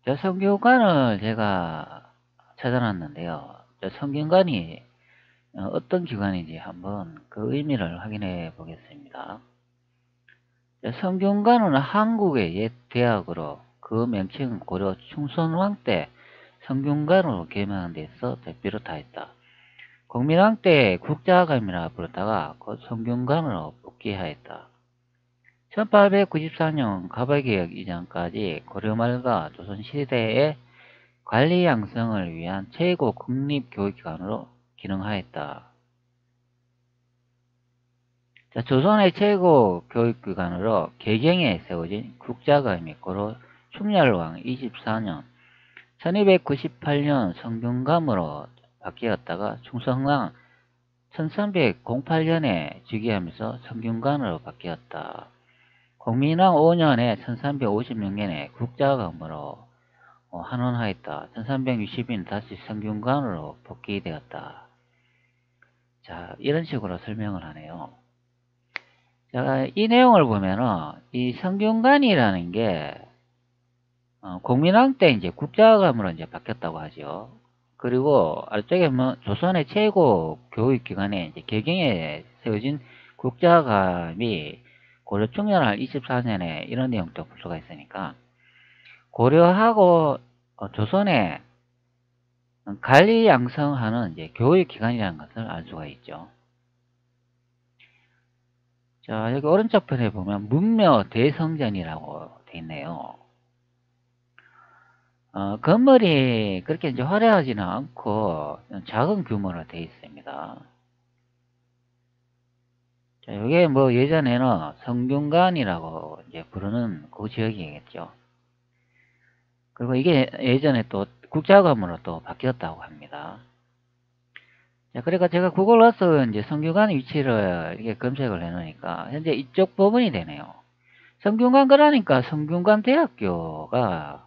저 성균관을 제가 찾아놨는데요. 저 성균관이 어떤 기관인지 한번 그 의미를 확인해 보겠습니다. 저 성균관은 한국의 옛 대학으로 그 명칭은 고려 충선왕 때 성균관으로 개명한 데서 비롯하였다. 공민왕 때 국자감이라 부르다가 곧 성균관으로 복귀하였다. 1894년 가발개혁 이전까지 고려 말과 조선시대의 관리 양성을 위한 최고 국립교육기관으로 기능하였다. 자, 조선의 최고 교육기관으로 개경에 세워진 국자가 및 고려 충렬왕 24년 1298년 성균관으로 바뀌었다가 충성왕 1308년에 즉위하면서 성균관으로 바뀌었다. 공민왕 5년에 1356년에 국자감으로 환원하였다. 1360년 다시 성균관으로 복귀되었다. 자, 이런 식으로 설명을 하네요. 자, 이 내용을 보면은 이 성균관이라는 게 공민왕 때 이제 국자감으로 이제 바뀌었다고 하죠. 그리고 아래쪽에 뭐 조선의 최고 교육기관에 이제 개경에 세워진 국자감이 고려 충렬한 24년에 이런 내용도 볼 수가 있으니까 고려하고 조선의 관리 양성하는 이제 교육기관이라는 것을 알 수가 있죠. 자, 여기 오른쪽 편에 보면 문묘 대성전이라고 되어 있네요. 건물이 그렇게 이제 화려하지는 않고 작은 규모로 되어 있습니다. 자, 이게 뭐 예전에는 성균관이라고 이제 부르는 그 지역이겠죠. 그리고 이게 예전에 또 국자감으로 또 바뀌었다고 합니다. 자, 그러니까 제가 구글러서 이제 성균관 위치를 이렇게 검색을 해놓으니까 현재 이쪽 부분이 되네요. 성균관 그러니까 성균관 대학교가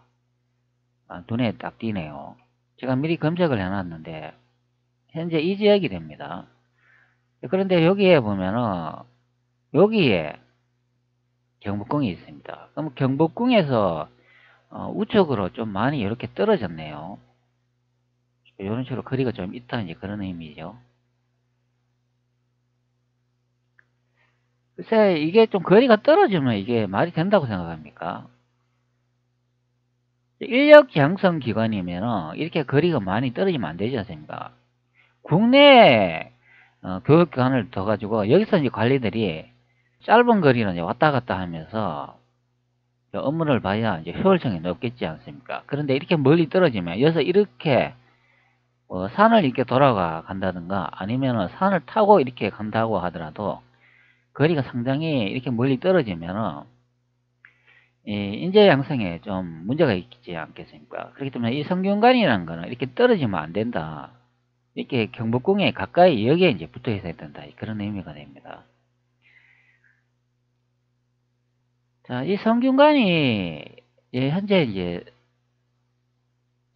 눈에 딱 띄네요. 제가 미리 검색을 해놨는데 현재 이 지역이 됩니다. 그런데 여기에 보면은 여기에 경복궁이 있습니다. 그럼 경복궁에서 우측으로 좀 많이 이렇게 떨어졌네요. 이런 식으로 거리가 좀 있다 이제 그런 의미죠. 글쎄 이게 좀 거리가 떨어지면 이게 말이 된다고 생각합니까? 인력 양성 기관이면 이렇게 거리가 많이 떨어지면 안 되지 않습니까? 국내 교육기관을 둬 가지고 여기서 이제 관리들이 짧은 거리는 이제 왔다 갔다 하면서 업무를 봐야 이제 효율성이 높겠지 않습니까? 그런데 이렇게 멀리 떨어지면 여기서 이렇게 산을 이렇게 돌아가 간다든가 아니면 산을 타고 이렇게 간다고 하더라도 거리가 상당히 이렇게 멀리 떨어지면은 인재 양성에 좀 문제가 있지 않겠습니까? 그렇기 때문에 이 성균관이라는 거는 이렇게 떨어지면 안 된다. 이렇게 경복궁에 가까이 여기에 이제 붙어 있어야 된다. 그런 의미가 됩니다. 자, 이 성균관이 현재 이제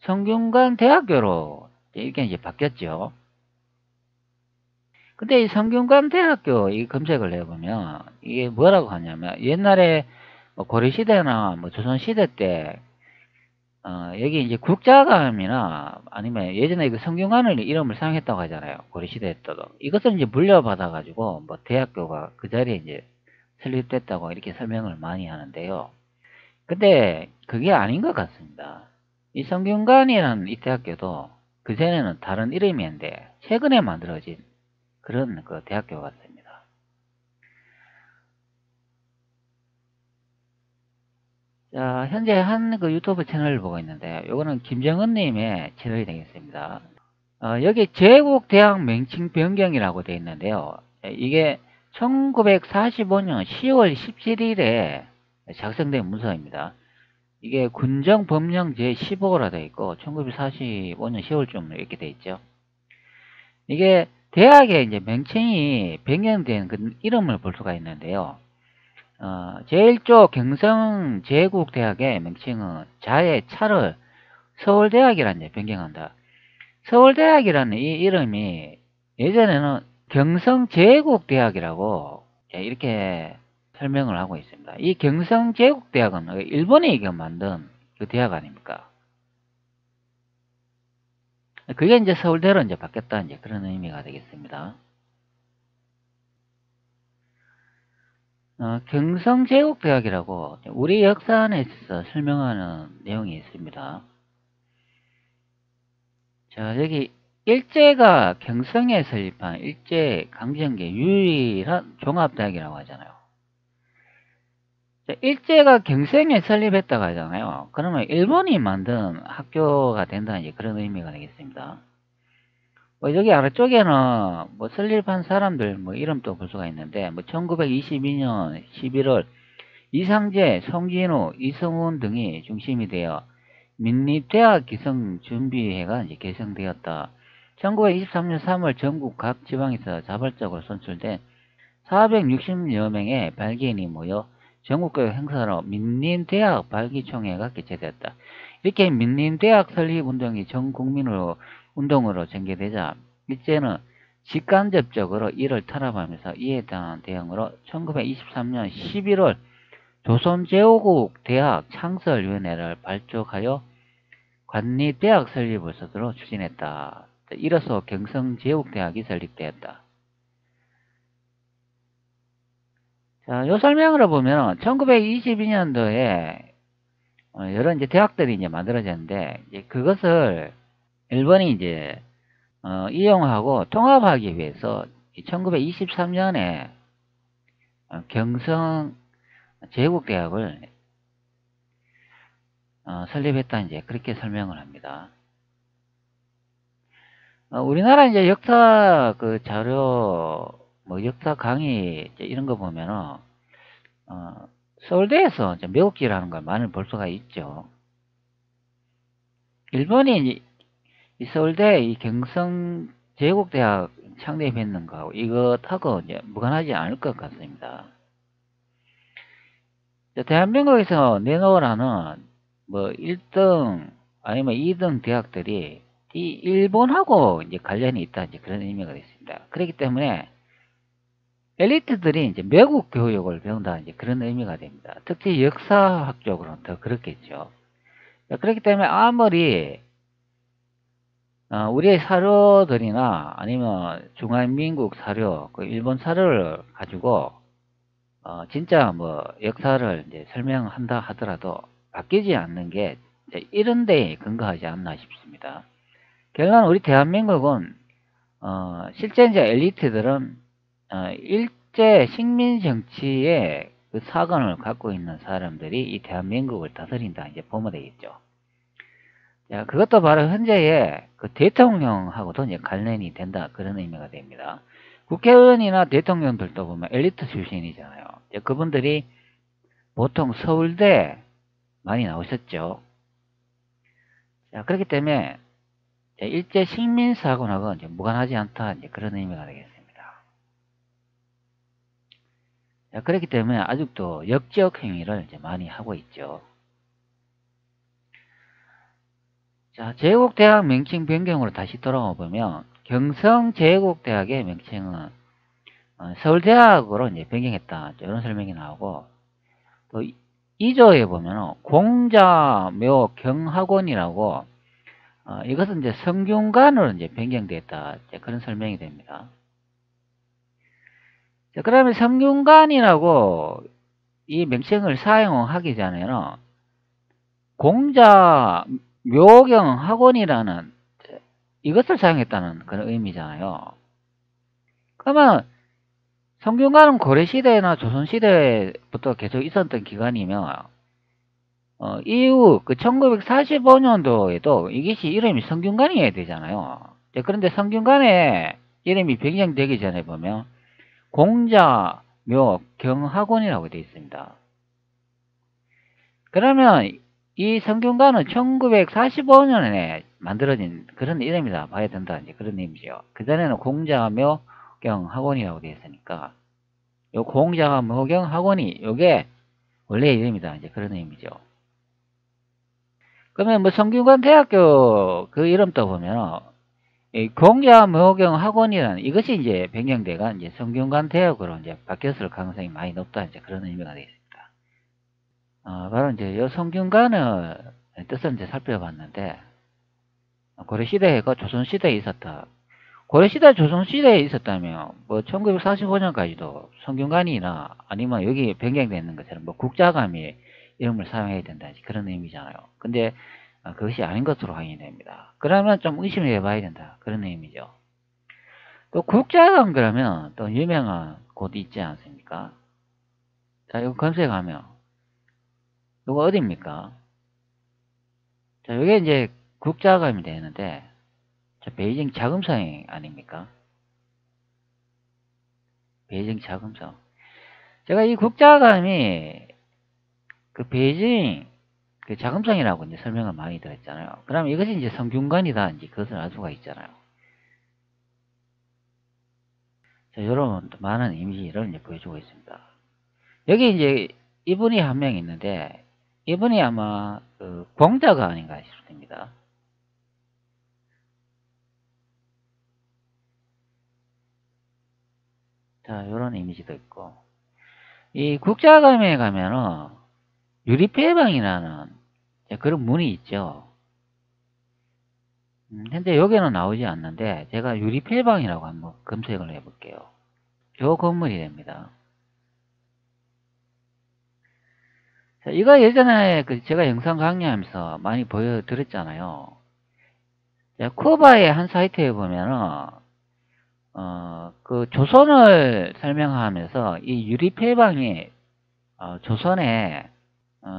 성균관 대학교로 이렇게 이제 바뀌었죠. 근데 이 성균관 대학교 이 검색을 해보면 이게 뭐라고 하냐면 옛날에 뭐 고려시대나 뭐 조선시대 때 여기 이제 국자감이나 아니면 예전에 그 성균관을 이름을 사용했다고 하잖아요. 고려시대 때도. 이것을 이제 물려받아가지고 뭐 대학교가 그 자리에 이제 설립됐다고 이렇게 설명을 많이 하는데요. 근데 그게 아닌 것 같습니다. 이 성균관이라는 이 대학교도 그전에는 다른 이름이었는데 최근에 만들어진 그런 그 대학교 같습니다. 자, 현재 한 그 유튜브 채널을 보고 있는데 요거는 김정은님의 채널이 되겠습니다. 여기 제국대학 명칭 변경이라고 되어 있는데요. 이게 1945년 10월 17일에 작성된 문서입니다. 이게 군정법령 제15호라 되어 있고 1945년 10월쯤 이렇게 되어 있죠. 이게 대학의 이제 명칭이 변경된 그 이름을 볼 수가 있는데요. 제1조 경성 제국대학의 명칭은 자의 차를 서울대학이라는 변경한다. 서울대학이라는 이 이름이 예전에는 경성제국대학이라고 이렇게 설명을 하고 있습니다. 이 경성제국대학은 일본이 이거 만든 그 대학 아닙니까? 그게 이제 서울대로 이제 바뀌었다 이제 그런 의미가 되겠습니다. 경성제국대학이라고 우리 역사안에 있어서 설명하는 내용이 있습니다. 자, 여기 일제가 경성에 설립한 일제 강점기 유일한 종합대학이라고 하잖아요. 자, 일제가 경성에 설립했다고 하잖아요. 그러면 일본이 만든 학교가 된다는 그런 의미가 되겠습니다. 여기 아래쪽에는 뭐 설립한 사람들 뭐 이름도 볼 수가 있는데, 뭐 1922년 11월 이상재, 송진우, 이성훈 등이 중심이 되어 민립대학 기성준비회가 이제 개성되었다. 1923년 3월 전국 각 지방에서 자발적으로 선출된 460여 명의 발기인이 모여 전국교육 행사로 민림대학 발기총회가 개최되었다. 이렇게 민림대학 설립운동이 전 국민으로 운동으로 전개되자 일제는 직간접적으로 이를 탄압하면서 이에 대한 대응으로 1923년 11월 조선제국국 대학 창설위원회를 발족하여 관리대학 설립을 스스로 추진했다. 이로써 경성제국대학이 설립되었다. 자, 요 설명으로 보면 1922년도에 여러 이제 대학들이 이제 만들어졌는데, 이제 그것을 일본이 이제 이용하고 통합하기 위해서 1923년에 경성 제국대학을 설립했다 이제 그렇게 설명을 합니다. 우리나라 이제 역사 그 자료 뭐 역사 강의 이런 거 보면은 서울대에서 이제 매국지라는 걸 많이 볼 수가 있죠. 일본이 이 서울대 이 경성 제국대학 창립했는 거하고 이것하고 이제 무관하지 않을 것 같습니다. 대한민국에서 내놓으라는 뭐 1등 아니면 2등 대학들이 이 일본하고 이제 관련이 있다 이제 그런 의미가 있습니다. 그렇기 때문에 엘리트들이 이제 외국 교육을 배운다 이제 그런 의미가 됩니다. 특히 역사학 쪽으로는 더 그렇겠죠. 그렇기 때문에 아무리 우리의 사료들이나 아니면 중화민국 사료, 그 일본 사료를 가지고 진짜 뭐 역사를 이제 설명한다 하더라도 바뀌지 않는 게 이런 데에 근거하지 않나 싶습니다. 결론 우리 대한민국은 실제 이제 엘리트들은 일제 식민 정치의 그 사관을 갖고 있는 사람들이 이 대한민국을 다스린다 이제 보면 되겠죠. 자, 그것도 바로 현재의 그 대통령하고도 이제 관련이 된다 그런 의미가 됩니다. 국회의원이나 대통령들도 보면 엘리트 출신이잖아요. 그분들이 보통 서울대 많이 나오셨죠. 자, 그렇기 때문에 일제 식민사관하고 이제 무관하지 않다 이제 그런 의미가 되겠습니다. 자, 그렇기 때문에 아직도 역적 행위를 이제 많이 하고 있죠. 자, 제국대학 명칭 변경으로 다시 돌아와 보면 경성제국대학의 명칭은 서울대학으로 이제 변경했다 이런 설명이 나오고, 또 2조에 보면 공자묘경학원이라고 이것은 이제 성균관으로 이제 변경됐다 그런 설명이 됩니다. 자, 그러면 성균관이라고 이 명칭을 사용하기 전에는 공자묘경학원이라는 이것을 사용했다는 그런 의미잖아요. 그러면 성균관은 고려시대나 조선시대부터 계속 있었던 기관이며 이후 그 1945년도에도 이것이 이름이 성균관이어야 되잖아요. 그런데 성균관의 이름이 변경되기 전에 보면 공자묘경학원이라고 되어 있습니다. 그러면 이 성균관은 1945년에 만들어진 그런 이름이다 봐야 된다 이제 그런 의미죠. 그전에는 공자묘경학원이라고 되어 있으니까 요 공자묘경학원이 요게 원래 이름이다 이제 그런 의미죠. 그러면 뭐 성균관 대학교 그 이름도 보면 이 공자묘경학원이라는 이것이 이제 변경돼가 이제 성균관 대학으로 이제 바뀌었을 가능성이 많이 높다 이제 그런 의미가 되겠습니다. 바로 이제 요 성균관의 뜻을 이제 살펴봤는데, 고려시대가 조선시대에 있었다. 고려시대, 조선시대에 있었다면, 뭐, 1945년까지도 성균관이나 아니면 여기 변경되는 것처럼 뭐, 국자감이 이름을 사용해야 된다든지 그런 의미잖아요. 근데, 그것이 아닌 것으로 확인이 됩니다. 그러면 좀 의심을 해봐야 된다. 그런 의미죠. 또, 국자감 그러면 또 유명한 곳 있지 않습니까? 자, 이거 검색하면, 이거 어디입니까? 자, 이게 이제 국자감이 되는데, 자, 베이징 자금성 아닙니까? 베이징 자금성. 제가 이 국자감이 그 베이징 그 자금성이라고 이제 설명을 많이 드렸잖아요. 그러면 이것이 이제 성균관이다. 이제 그것을 알 수가 있잖아요. 자, 이런 많은 이미지를 이제 보여주고 있습니다. 여기 이제 이분이 한 명 있는데, 이분이 아마 그 공자가 아닌가 싶습니다. 자, 이런 이미지도 있고, 이 국자감에 가면은 유리폐방이라는 그런 문이 있죠. 현재 여기는 나오지 않는데 제가 유리폐방이라고 한번 검색을 해볼게요. 저 건물이 됩니다. 자, 이거 예전에 제가 영상 강의하면서 많이 보여드렸잖아요. 자, 쿠바의 한 사이트에 보면은 그 조선을 설명하면서 이 유리폐방이 조선의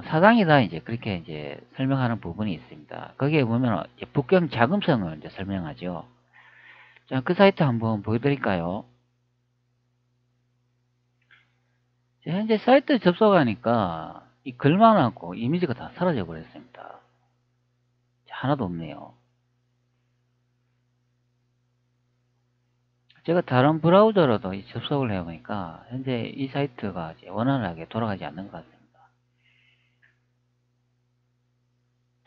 사당이다 이제 그렇게 이제 설명하는 부분이 있습니다. 거기에 보면 이제 북경 자금성을 이제 설명하죠. 자, 그 사이트 한번 보여드릴까요? 현재 사이트 접속하니까 이 글만 하고 이미지가 다 사라져 버렸습니다. 하나도 없네요. 제가 다른 브라우저로도 접속을 해보니까 현재 이 사이트가 원활하게 돌아가지 않는 것 같습니다.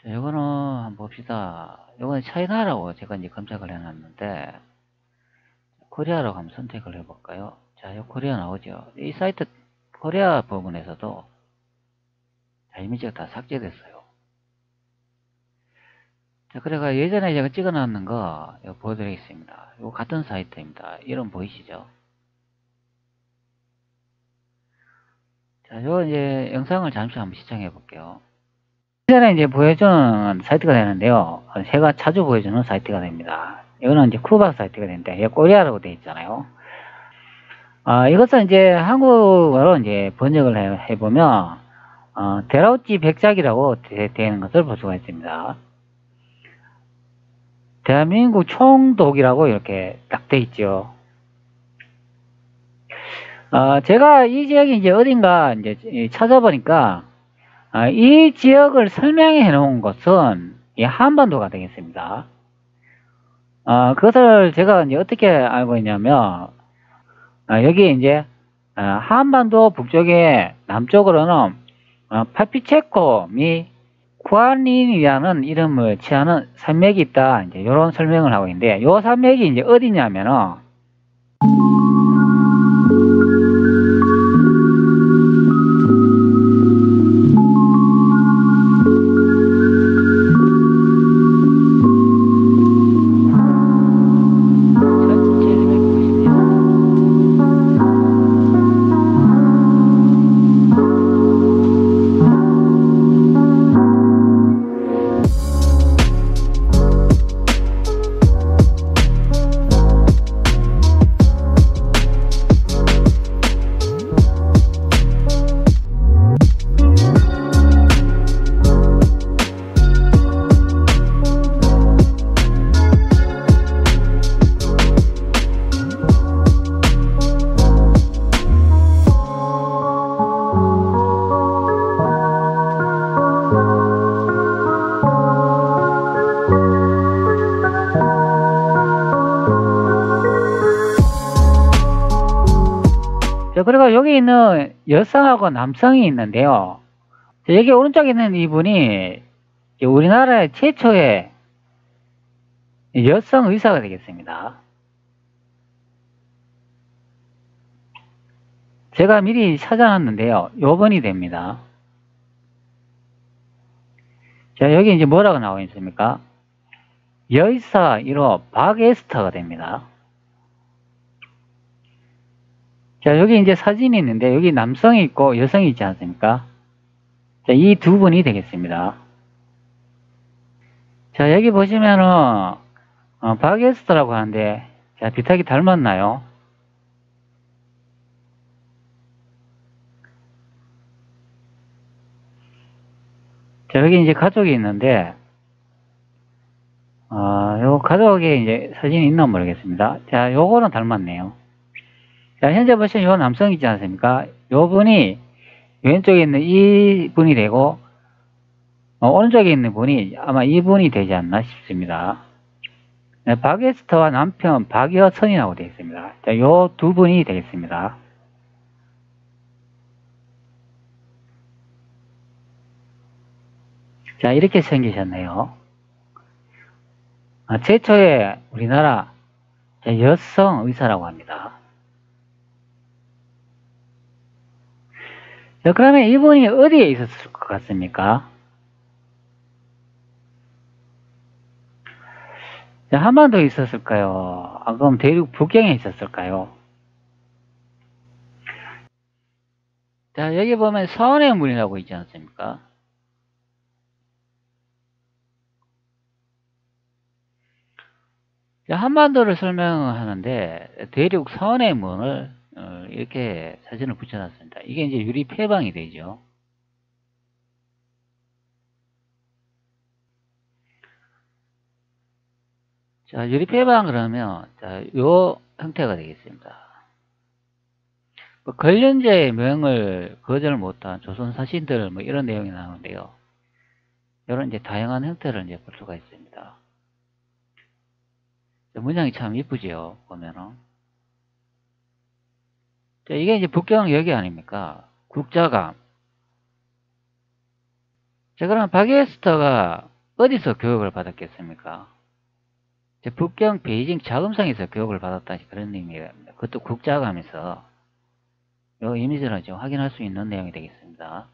자, 이거는 한번 봅시다. 이거는 차이나라고 제가 이제 검색을 해놨는데 코리아라고 한번 선택을 해볼까요? 자, 이 코리아 나오죠. 이 사이트 코리아 부분에서도 자, 이미지가 다 삭제됐어요. 자, 그래가 예전에 제가 찍어놨는 거 이거 보여드리겠습니다. 이거 같은 사이트입니다. 이름 보이시죠? 자, 요 이제 영상을 잠시 한번 시청해 볼게요. 예전에 이제 보여주는 사이트가 되는데요. 제가 자주 보여주는 사이트가 됩니다. 이거는 이제 쿠바 사이트가 되는데, 이게 코리아라고 되어 있잖아요. 이것은 이제 한국어로 이제 번역을 해보면, 데라우찌 백작이라고 되는 것을 볼 수가 있습니다. 대한민국 총독이라고 이렇게 딱 돼 있죠. 제가 이 지역이 이제 어딘가 이제 찾아보니까, 이 지역을 설명해 놓은 것은 이 한반도가 되겠습니다. 그것을 제가 이제 어떻게 알고 있냐면, 여기 이제, 한반도 북쪽에 남쪽으로는, 파피체코 미 쿠안린이라는 이름을 취하는 산맥이 있다. 이제 이런 설명을 하고 있는데, 요 산맥이 이제 어디냐면은, 그리고 여기 있는 여성하고 남성이 있는데요. 여기 오른쪽에 있는 이분이 우리나라의 최초의 여성 의사가 되겠습니다. 제가 미리 찾아놨는데요. 요번이 됩니다. 자, 여기 이제 뭐라고 나와 있습니까? 여의사 1호 박에스터가 됩니다. 자, 여기 이제 사진이 있는데 여기 남성이 있고 여성이 있지 않습니까? 자, 이 두 분이 되겠습니다. 자, 여기 보시면은 박에스터라고 하는데 자, 비슷하게 닮았나요? 자, 여기 이제 가족이 있는데 요 가족에 이제 사진이 있나 모르겠습니다. 자, 요거는 닮았네요. 자, 현재 보시면 요 남성 있지 않습니까? 요 분이 왼쪽에 있는 이 분이 되고 오른쪽에 있는 분이 아마 이 분이 되지 않나 싶습니다. 네, 박에스터와 남편 박여선이라고 되어 있습니다. 자, 요 두 분이 되겠습니다. 자, 이렇게 생기셨네요. 최초의 우리나라 여성 의사라고 합니다. 자, 그러면 이분이 어디에 있었을 것 같습니까? 자, 한반도에 있었을까요? 그럼 대륙 북경에 있었을까요? 자, 여기 보면 서원의 문이라고 있지 않습니까? 자, 한반도를 설명하는데 대륙 서원의 문을 이렇게 사진을 붙여놨습니다. 이게 이제 유리 폐방이 되죠. 자, 유리 폐방 그러면 자, 요 형태가 되겠습니다. 관련자의 명을 거절 못한 조선 사신들 뭐 이런 내용이 나오는데요. 이런 이제 다양한 형태를 이제 볼 수가 있습니다. 문양이 참 이쁘지요, 보면은. 자, 이게 이제 북경 여기 아닙니까? 국자감. 자, 그럼 박에스터가 어디서 교육을 받았겠습니까? 자, 북경 베이징 자금성에서 교육을 받았다 그런 의미입니다. 그것도 국자감에서 요 이미지를 좀 확인할 수 있는 내용이 되겠습니다.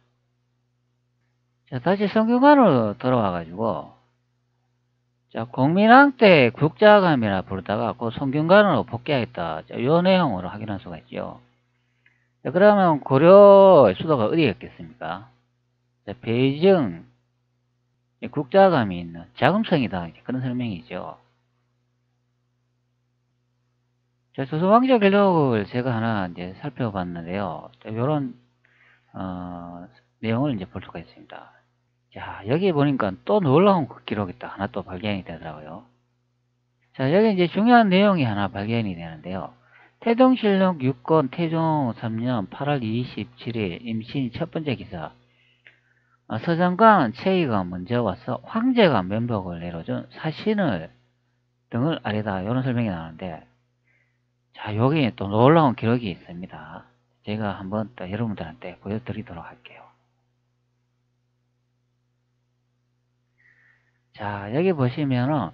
자, 다시 성균관으로 돌아와가지고 자, 공민왕 때 국자감이라 부르다가 그 성균관으로 복귀하겠다. 자, 요 내용으로 확인할 수가 있죠. 자, 그러면 고려의 수도가 어디였겠습니까? 자, 베이징 국자감이 있는 자금성이다. 그런 설명이죠. 자, 조선왕조갤록을 제가 하나 이제 살펴봤는데요. 자, 요런 내용을 이제 볼 수가 있습니다. 자, 여기 보니까 또 놀라운 기록이 딱 하나 또 발견이 되더라고요. 자, 여기 이제 중요한 내용이 하나 발견이 되는데요. 태동실록 6권 태종 3년 8월 27일 임신 첫 번째 기사. 서장관 최희가 먼저 와서 황제가 면복을 내려준 사신을 등을 아래다. 이런 설명이 나오는데, 자, 여기 또 놀라운 기록이 있습니다. 제가 한번 또 여러분들한테 보여드리도록 할게요. 자, 여기 보시면은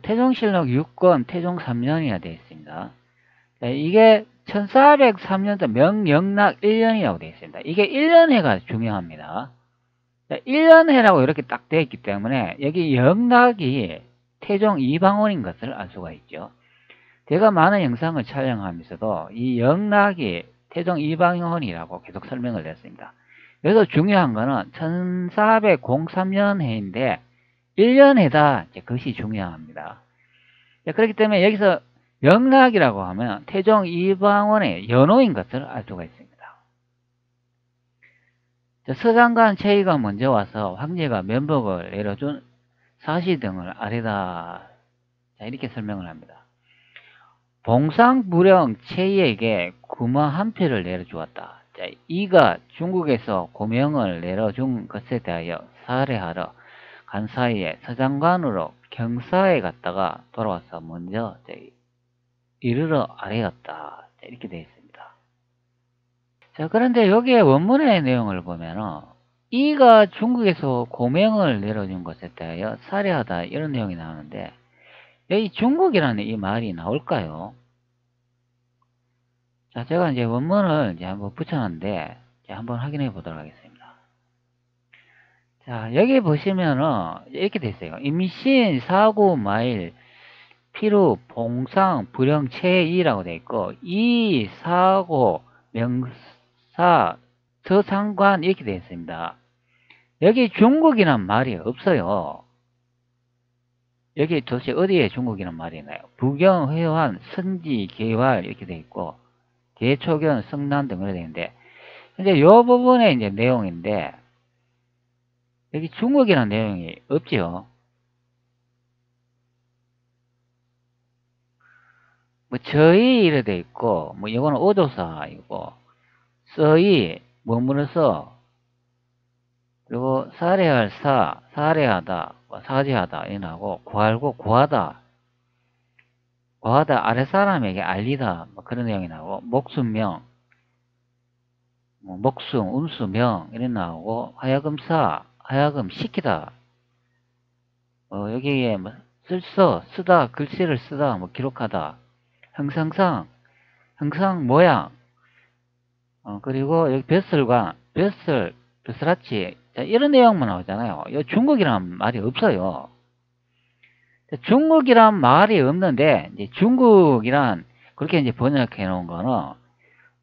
태종실록 6권 태종 3년이라 되어 있습니다. 자, 이게 1403년도 명영락 1년이라고 되어 있습니다. 이게 1년해가 중요합니다. 자, 1년해라고 이렇게 딱 되어 있기 때문에 여기 영락이 태종 이방원인 것을 알 수가 있죠. 제가 많은 영상을 촬영하면서도 이 영락이 태종 이방원이라고 계속 설명을 했습니다. 그래서 중요한 거는 1403년 해인데 1년해다. 그것이 중요합니다. 그렇기 때문에 여기서 영락이라고 하면 태종 이방원의 연호인 것을 알 수가 있습니다. 서장관 최희가 먼저 와서 황제가 면복을 내려준 사시 등을 아래다. 자, 이렇게 설명을 합니다. 봉상부령 최희에게 금화 한 표를 내려주었다. 자, 이가 중국에서 고명을 내려준 것에 대하여 사례하러 간 사이에 서장관으로 경사에 갔다가 돌아와서 먼저 이르러 아래였다. 자, 이렇게 되어 있습니다. 자, 그런데 여기에 원문의 내용을 보면은 이가 중국에서 고명을 내려준 것에 대하여 사례하다 이런 내용이 나오는데 여기 중국이라는 이 말이 나올까요? 자, 제가 이제 원문을 이제 한번 붙여놨는데 한번 확인해 보도록 하겠습니다. 자, 여기 보시면은 이렇게 돼 있어요. 임신, 사고, 마일, 피루, 봉상, 불영, 체이라고 돼 있고, 이, 사고, 명사, 서상관 이렇게 돼 있습니다. 여기 중국이란 말이 없어요. 여기 도대체 어디에 중국이란 말이 있나요? 부경, 회환, 선지, 개활 이렇게 돼 있고, 개초견, 성난 등 이렇게 돼 있는데, 이제 요 부분에 이제 내용인데, 여기 중국이라는 내용이 없지요. 뭐 저희 이래 돼 있고, 뭐 이거는 오조사이고, 써이 머무르서, 그리고 사례할 사, 사례하다, 뭐 사죄하다 이렇게 나오고, 구하고 구하다, 구하다 아랫사람에게 알리다 뭐 그런 내용이 나오고, 목숨명, 뭐 목숨, 운수명 이런 나오고, 하여금사, 하여금 시키다, 여기에 뭐 쓰다, 글씨를 쓰다, 뭐 기록하다, 형상상, 형상 모양, 그리고 여기 벼슬아치, 이런 내용만 나오잖아요. 이 중국이란 말이 없어요. 중국이란 말이 없는데, 이제 중국이란, 그렇게 이제 번역해 놓은 거는,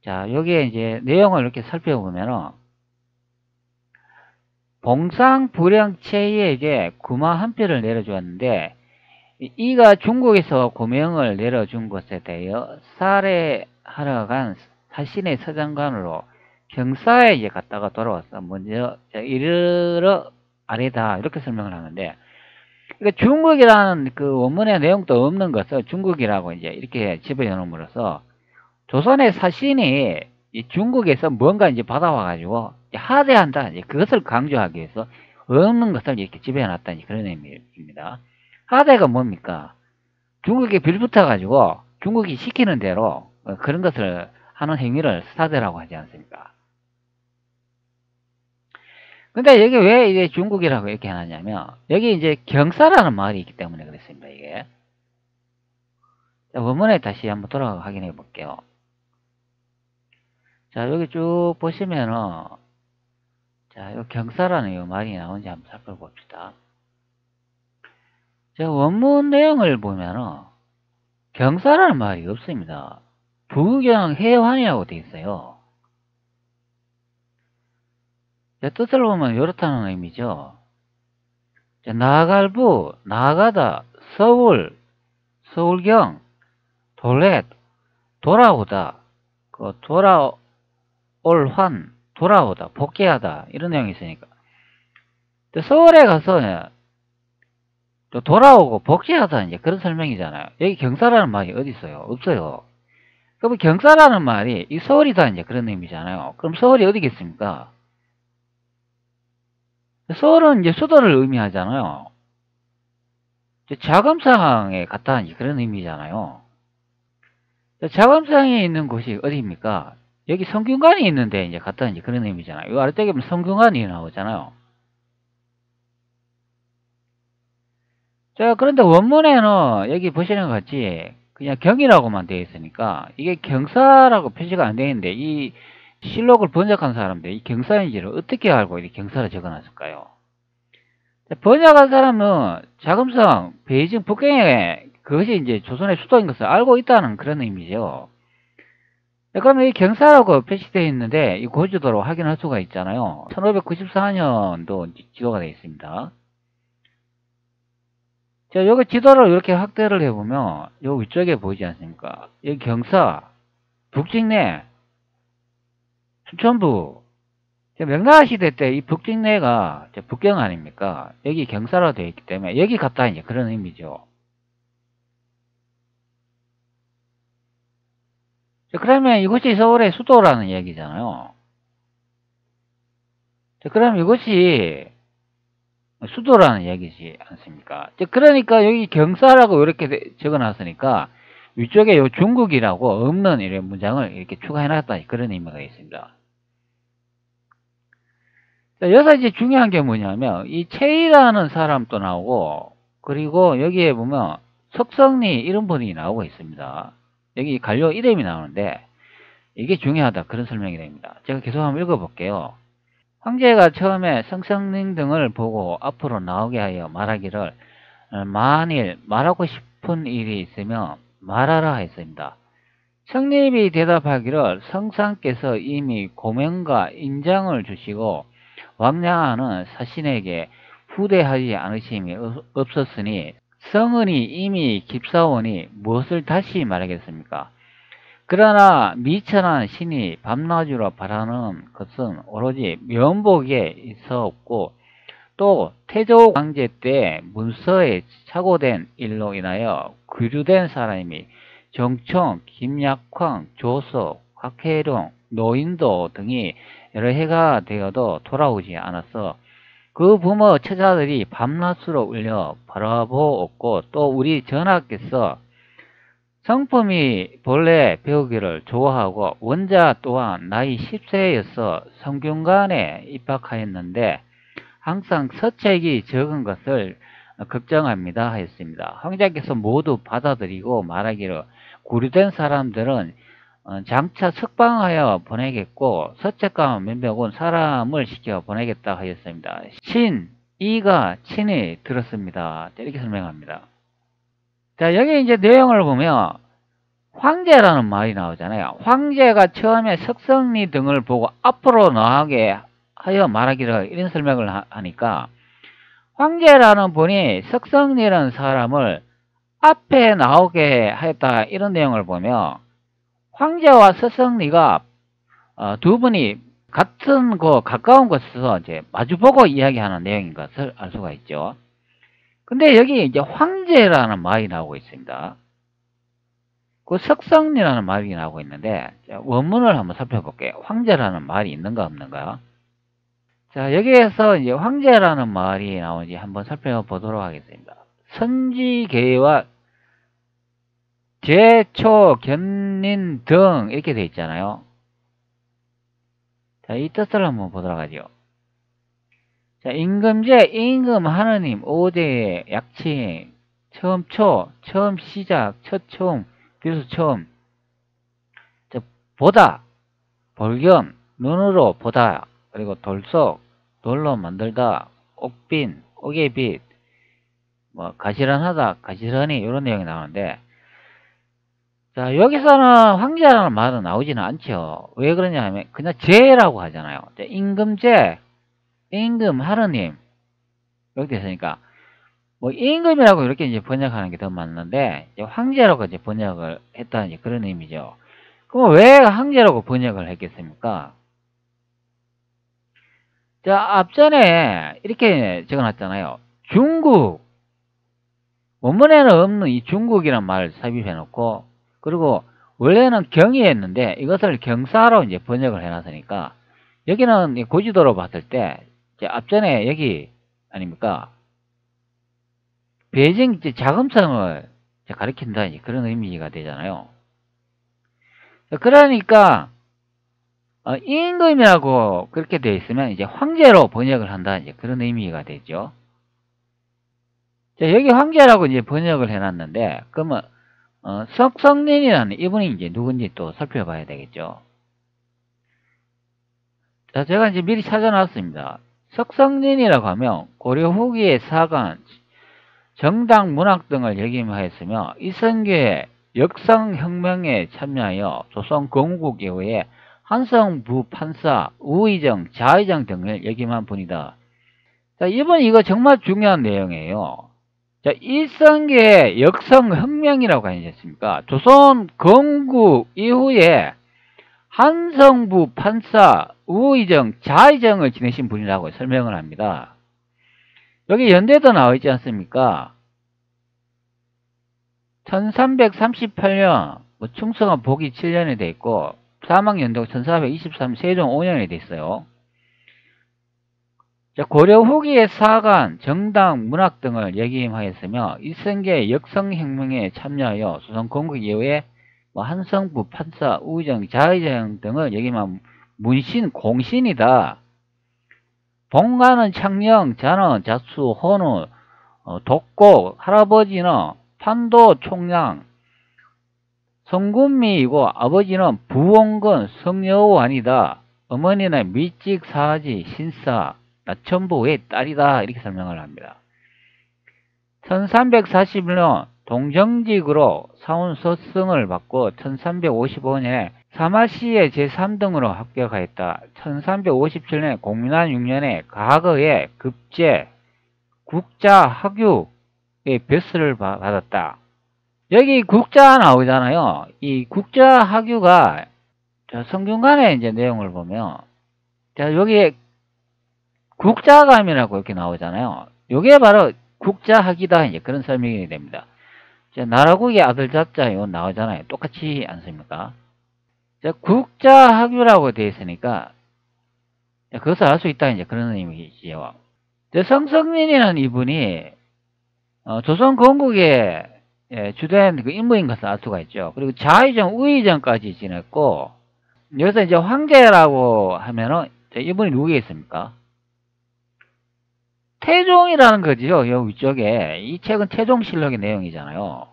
자, 여기에 이제 내용을 이렇게 살펴보면은, 봉상불량체에게 구마 한 표를 내려주었는데, 이가 중국에서 고명을 내려준 것에 대하여 살해하러 간 사신의 서장관으로 경사에 이제 갔다가 돌아왔어. 먼저 이르러 아래다 이렇게 설명을 하는데, 그러니까 중국이라는 그 원문의 내용도 없는 것을 중국이라고 이제 이렇게 집어넣음으로써 조선의 사신이 이 중국에서 뭔가 이제 받아와가지고 하대한다, 이제 그것을 강조하기 위해서 없는 것을 이렇게 집어넣었다, 그런 의미입니다. 하대가 뭡니까? 중국에 빌붙어가지고 중국이 시키는 대로 그런 것을 하는 행위를 사대라고 하지 않습니까? 근데 여기 왜 이제 중국이라고 이렇게 해놨냐면, 여기 이제 경사라는 말이 있기 때문에 그렇습니다, 이게. 자, 원문에 다시 한번 돌아가 확인해 볼게요. 자, 여기 쭉 보시면은, 자, 요 경사라는 요 말이 나오는지 한번 살펴봅시다. 자, 원문 내용을 보면은, 경사라는 말이 없습니다. 부경 해환이라고 되어 있어요. 자, 뜻을 보면 이렇다는 의미죠. 자, 나갈부, 나가다, 서울, 서울경, 돌렛, 돌아오다, 그 돌아올환, 돌아오다, 복귀하다 이런 내용이 있으니까. 서울에 가서 또 돌아오고 복귀하다 이제 그런 설명이잖아요. 여기 경사라는 말이 어디 있어요? 없어요. 그럼 경사라는 말이 이 서울이다 이제 그런 의미잖아요. 그럼 서울이 어디겠습니까? 서울은 이제 수도를 의미하잖아요. 자금상에 갔다 이제 그런 의미잖아요. 자금상에 있는 곳이 어디입니까? 여기 성균관이 있는데 이제 갔다 이제 그런 의미잖아요. 이 아래쪽에 보면 성균관이 나오잖아요. 자, 그런데 원문에는 여기 보시는 것 같이 그냥 경이라고만 되어 있으니까 이게 경사라고 표시가 안 되어 있는데, 이 실록을 번역한 사람들 이 경사인지를 어떻게 알고 이렇게 경사를 적어놨을까요? 번역한 사람은 자금성 베이징 북경에 그것이 이제 조선의 수도인 것을 알고 있다는 그런 의미죠. 그러면 이 경사라고 표시되어 있는데 이 고지도로 확인할 수가 있잖아요. 1594년도 지도가 되어 있습니다. 자, 여기 지도를 이렇게 확대를 해보면 요 위쪽에 보이지 않습니까? 여기 경사, 북직내, 순천부. 명나라 시대 때 이 북직내가 북경 아닙니까? 여기 경사로 되어 있기 때문에 여기 갔다 이제 그런 의미죠. 자, 그러면 이곳이 서울의 수도라는 얘기잖아요. 자, 그럼 이것이 수도라는 얘기지 않습니까? 그러니까 여기 경사라고 이렇게 적어놨으니까 위쪽에 요 중국이라고 없는 이런 문장을 이렇게 추가해놨다, 그런 의미가 있습니다. 자, 여기서 이제 중요한 게 뭐냐면 이 최이라는 사람도 나오고, 그리고 여기에 보면 석성리 이런 분이 나오고 있습니다. 여기 관료 이름이 나오는데 이게 중요하다, 그런 설명이 됩니다. 제가 계속 한번 읽어볼게요. 황제가 처음에 성성님 등을 보고 앞으로 나오게 하여 말하기를 만일 말하고 싶은 일이 있으면 말하라 했습니다. 성립이 대답하기를 성상께서 이미 고명과 인장을 주시고 왕량하는 사신에게 후대하지 않으심이 없었으니 성은이 이미 깊사오니 무엇을 다시 말하겠습니까? 그러나 미천한 신이 밤낮으로 바라는 것은 오로지 면복에 있었고 또 태조 황제 때 문서에 착오된 일로 인하여 귀류된 사람이 정청, 김약황, 조석, 곽혜룡, 노인도 등이 여러 해가 되어도 돌아오지 않았어 그 부모 처자들이 밤낮으로 울려 바라보었고 또 우리 전하께서 성품이 본래 배우기를 좋아하고 원자 또한 나이 10세여서 성균관에 입학하였는데 항상 서책이 적은 것을 걱정합니다 하였습니다. 황제께서 모두 받아들이고 말하기를 구류된 사람들은 장차 석방하여 보내겠고 서책과 몇몇은 사람을 시켜 보내겠다 하였습니다. 이가 친히 들었습니다. 이렇게 설명합니다. 자, 여기 이제 내용을 보면 황제라는 말이 나오잖아요. 황제가 처음에 석성리 등을 보고 앞으로 나가게 하여 말하기를 이런 설명을 하니까 황제라는 분이 석성리라는 사람을 앞에 나오게 하였다 이런 내용을 보면 황제와 석성리가 두 분이 같은 가까운 곳에서 이제 마주보고 이야기하는 내용인 것을 알 수가 있죠. 근데 여기 이제 황제라는 말이 나오고 있습니다. 그 석성리라는 말이 나오고 있는데 원문을 한번 살펴볼게요. 황제라는 말이 있는가 없는가? 자, 여기에서 이제 황제라는 말이 나오는지 한번 살펴보도록 하겠습니다. 선지계와 제초, 견닌 등 이렇게 되어 있잖아요. 자, 이 뜻을 한번 보도록 하죠. 자, 임금제, 임금 하느님, 오제의 약칭, 처음 초, 처음 시작, 첫 처음, 비로소 처음. 자, 보다, 볼견, 눈으로 보다, 그리고 돌속, 돌로 만들다, 옥빈, 옥의빛, 뭐 가시런하다, 가시런히 이런 내용이 나오는데 자, 여기서는 황제라는 말은 나오지는 않죠. 왜 그러냐 하면 그냥 제라고 하잖아요. 임금제, 임금 하느님 이렇게 됐으니까 뭐 임금이라고 이렇게 이제 번역하는 게 더 맞는데 황제라고 이제 번역을 했다는 그런 의미죠. 그럼 왜 황제라고 번역을 했겠습니까? 자, 앞전에 이렇게 적어놨잖아요. 중국 원문에는 없는 이 중국이란 말을 삽입해 놓고 그리고 원래는 경이었는데 이것을 경사로 이제 번역을 해놨으니까 여기는 고지도로 봤을 때 앞전에 여기 아닙니까? 베이징 자금성을 가리킨다 그런 의미가 되잖아요. 그러니까 임금이라고 그렇게 되어 있으면 이제 황제로 번역을 한다 그런 의미가 되죠. 자, 여기 황제라고 이제 번역을 해놨는데 그러면 석성린이라는 이분이 이제 누군지 또 살펴봐야 되겠죠. 자, 제가 이제 미리 찾아놨습니다. 석성린이라고 하면 고려 후기의 사관, 정당 문학 등을 역임하였으며 이성계의 역성혁명에 참여하여 조선 건국 이후에 한성부 판사, 우의정, 자의정 등을 역임한 분이다. 자, 이번 이거 정말 중요한 내용이에요. 자, 이성계의 역성혁명이라고 하지 않습니까? 조선 건국 이후에 한성부 판사, 우의정, 자의정을 지내신 분이라고 설명을 합니다. 여기 연대도 나와 있지 않습니까? 1338년 충성은 보기 7년에 돼 있고 사망연도가 1423 세종 5년에 돼 있어요. 자, 고려 후기의 사관, 정당, 문학 등을 역임하였으며 이성계의 역성혁명에 참여하여 조선 건국 이후에 한성부, 판사, 우의정, 자의정 등을 역임한 문신, 공신이다. 본가는 창녕, 자는, 자수, 혼우, 독곡, 할아버지는 판도, 총량, 성군미이고 아버지는 부원건, 성여우아니다. 어머니는 밀직 사지 신사 나천보의 딸이다 이렇게 설명을 합니다. 1341년 동정직으로 사원 서승을 받고 1355년에 사마시의 제3등으로 합격하였다. 1357년 공민왕 6년에 가거의 급제 국자학유의 벼슬을 받았다. 여기 국자 나오잖아요. 이 국자학유가 성균관의 이제 내용을 보면 자 여기에 국자감이라고 이렇게 나오잖아요. 이게 바로 국자학이다 이제 그런 설명이 됩니다. 자, 나라국의 아들 자자 이거 나오잖아요. 똑같지 않습니까? 자, 국자학유라고 되어 있으니까 그것을 알 수 있다 이제 그런 의미지요. 성성린이라는 이분이 조선 건국의 주된 그 인물인 것을 알 수가 있죠. 그리고 자의정, 우의정까지 지냈고 여기서 이제 황제라고 하면은 이분이 누구겠습니까? 태종이라는 거지요. 여기 위쪽에 이 책은 태종실록의 내용이잖아요.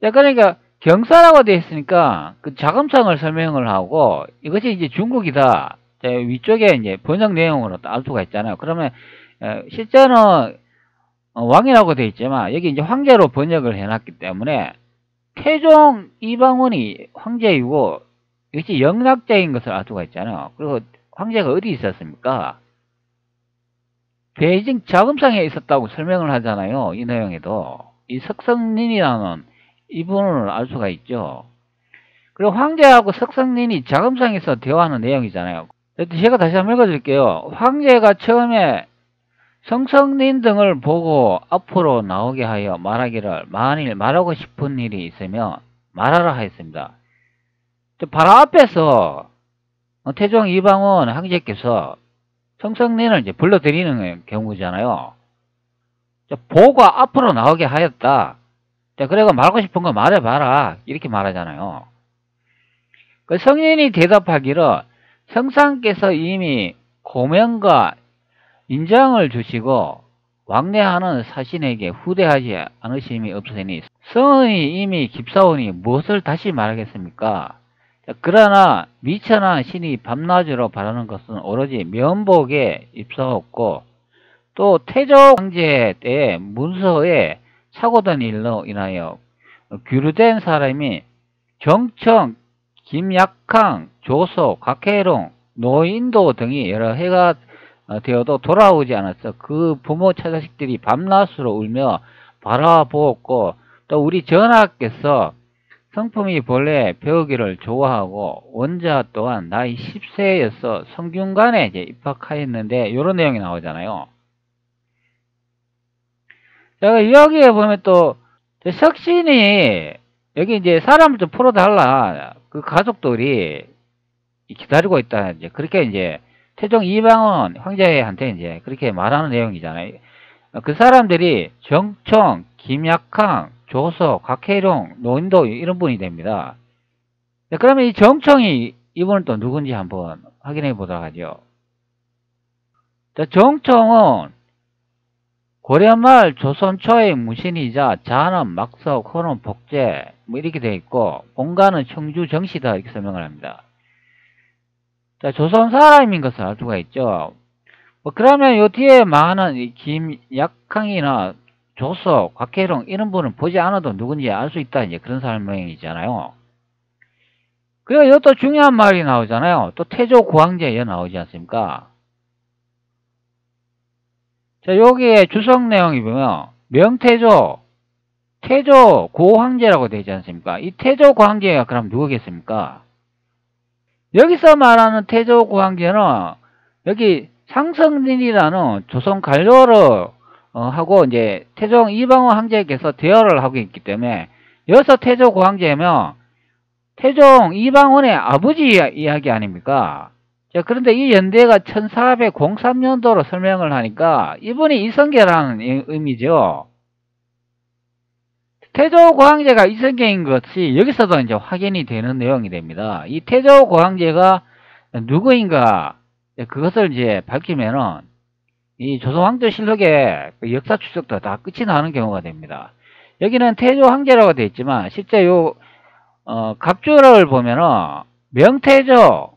자, 그러니까 경사라고 되어 있으니까 그 자금성을 설명을 하고 이것이 이제 중국이다. 자, 위쪽에 이제 번역 내용으로 알 수가 있잖아요. 그러면 실제는 왕이라고 되어 있지만 여기 이제 황제로 번역을 해놨기 때문에 태종 이방원이 황제이고 이것이 영락제인 것을 알 수가 있잖아요. 그리고 황제가 어디 있었습니까? 베이징 자금성에 있었다고 설명을 하잖아요. 이 내용에도 이 석성린이라는 이분을 알 수가 있죠. 그리고 황제하고 석성린이 자금성에서 대화하는 내용이잖아요. 제가 다시 한번 읽어드릴게요. 황제가 처음에 성성린 등을 보고 앞으로 나오게 하여 말하기를 만일 말하고 싶은 일이 있으면 말하라 하였습니다. 바로 앞에서 태종 이방원 황제께서 성성린을 이제 불러들이는 경우잖아요. 보고 앞으로 나오게 하였다. 자, 그래가 말하고 싶은 거 말해봐라. 이렇게 말하잖아요. 그 성린이 대답하기를 성상께서 이미 고명과 인장을 주시고 왕래하는 사신에게 후대하지 않으심이 없으니 성은이 이미 깊사오니 무엇을 다시 말하겠습니까? 그러나 미천한 신이 밤낮으로 바라는 것은 오로지 면복에 입사했고 또 태조 황제 때의 문서에 착오된 일로 인하여 규류된 사람이 정청, 김약항, 조소, 각해롱, 노인도 등이 여러 해가 되어도 돌아오지 않았어. 그 부모 처자식들이 밤낮으로 울며 바라보았고 또 우리 전하께서 성품이 본래 배우기를 좋아하고 원자 또한 나이 10세여서 성균관에 이제 입학하였는데 이런 내용이 나오잖아요. 자, 여기에 보면 또 석신이 여기 이제 사람을 좀 풀어달라. 그 가족들이 기다리고 있다. 이제 그렇게 이제 태종 이방원 황제한테 이제 그렇게 말하는 내용이잖아요. 그 사람들이 정청, 김약항, 조서, 각해룡, 노인도 이런 분이 됩니다. 그러면 이 정청이 이분은 또 누군지 한번 확인해 보도록 하죠. 자, 정청은 고려말 조선 초의 무신이자 자는 막석, 호는 복제 뭐 이렇게 되어 있고 공간은 청주 정시다 이렇게 설명을 합니다. 자, 조선 사람인 것을 알 수가 있죠. 그러면 요 뒤에 많은 이 김약항이나 조서, 곽해룡 이런 분은 보지 않아도 누군지 알 수 있다 이제 그런 설명이잖아요. 그리고 이것도 중요한 말이 나오잖아요. 또 태조 고황제 나오지 않습니까? 자, 여기에 주석 내용이 보면 명태조, 태조 고황제라고 되지 않습니까? 이 태조 고황제가 그럼 누구겠습니까? 여기서 말하는 태조 고황제는 여기 상성린이라는 조선 관료를 하고 이제 태종 이방원 황제께서 대화를 하고 있기 때문에 여기서 태조 고황제면 태종 이방원의 아버지 이야기 아닙니까? 자, 그런데 이 연대가 1403년도로 설명을 하니까 이분이 이성계라는 의미죠. 태조 고황제가 이성계인 것이 여기서도 이제 확인이 되는 내용이 됩니다. 이 태조 고황제가 누구인가 그것을 이제 밝히면은 이 조선왕조실록의 역사 추적도 다 끝이 나는 경우가 됩니다. 여기는 태조 황제라고 되어 있지만 실제 요 갑주를 보면은 명태조,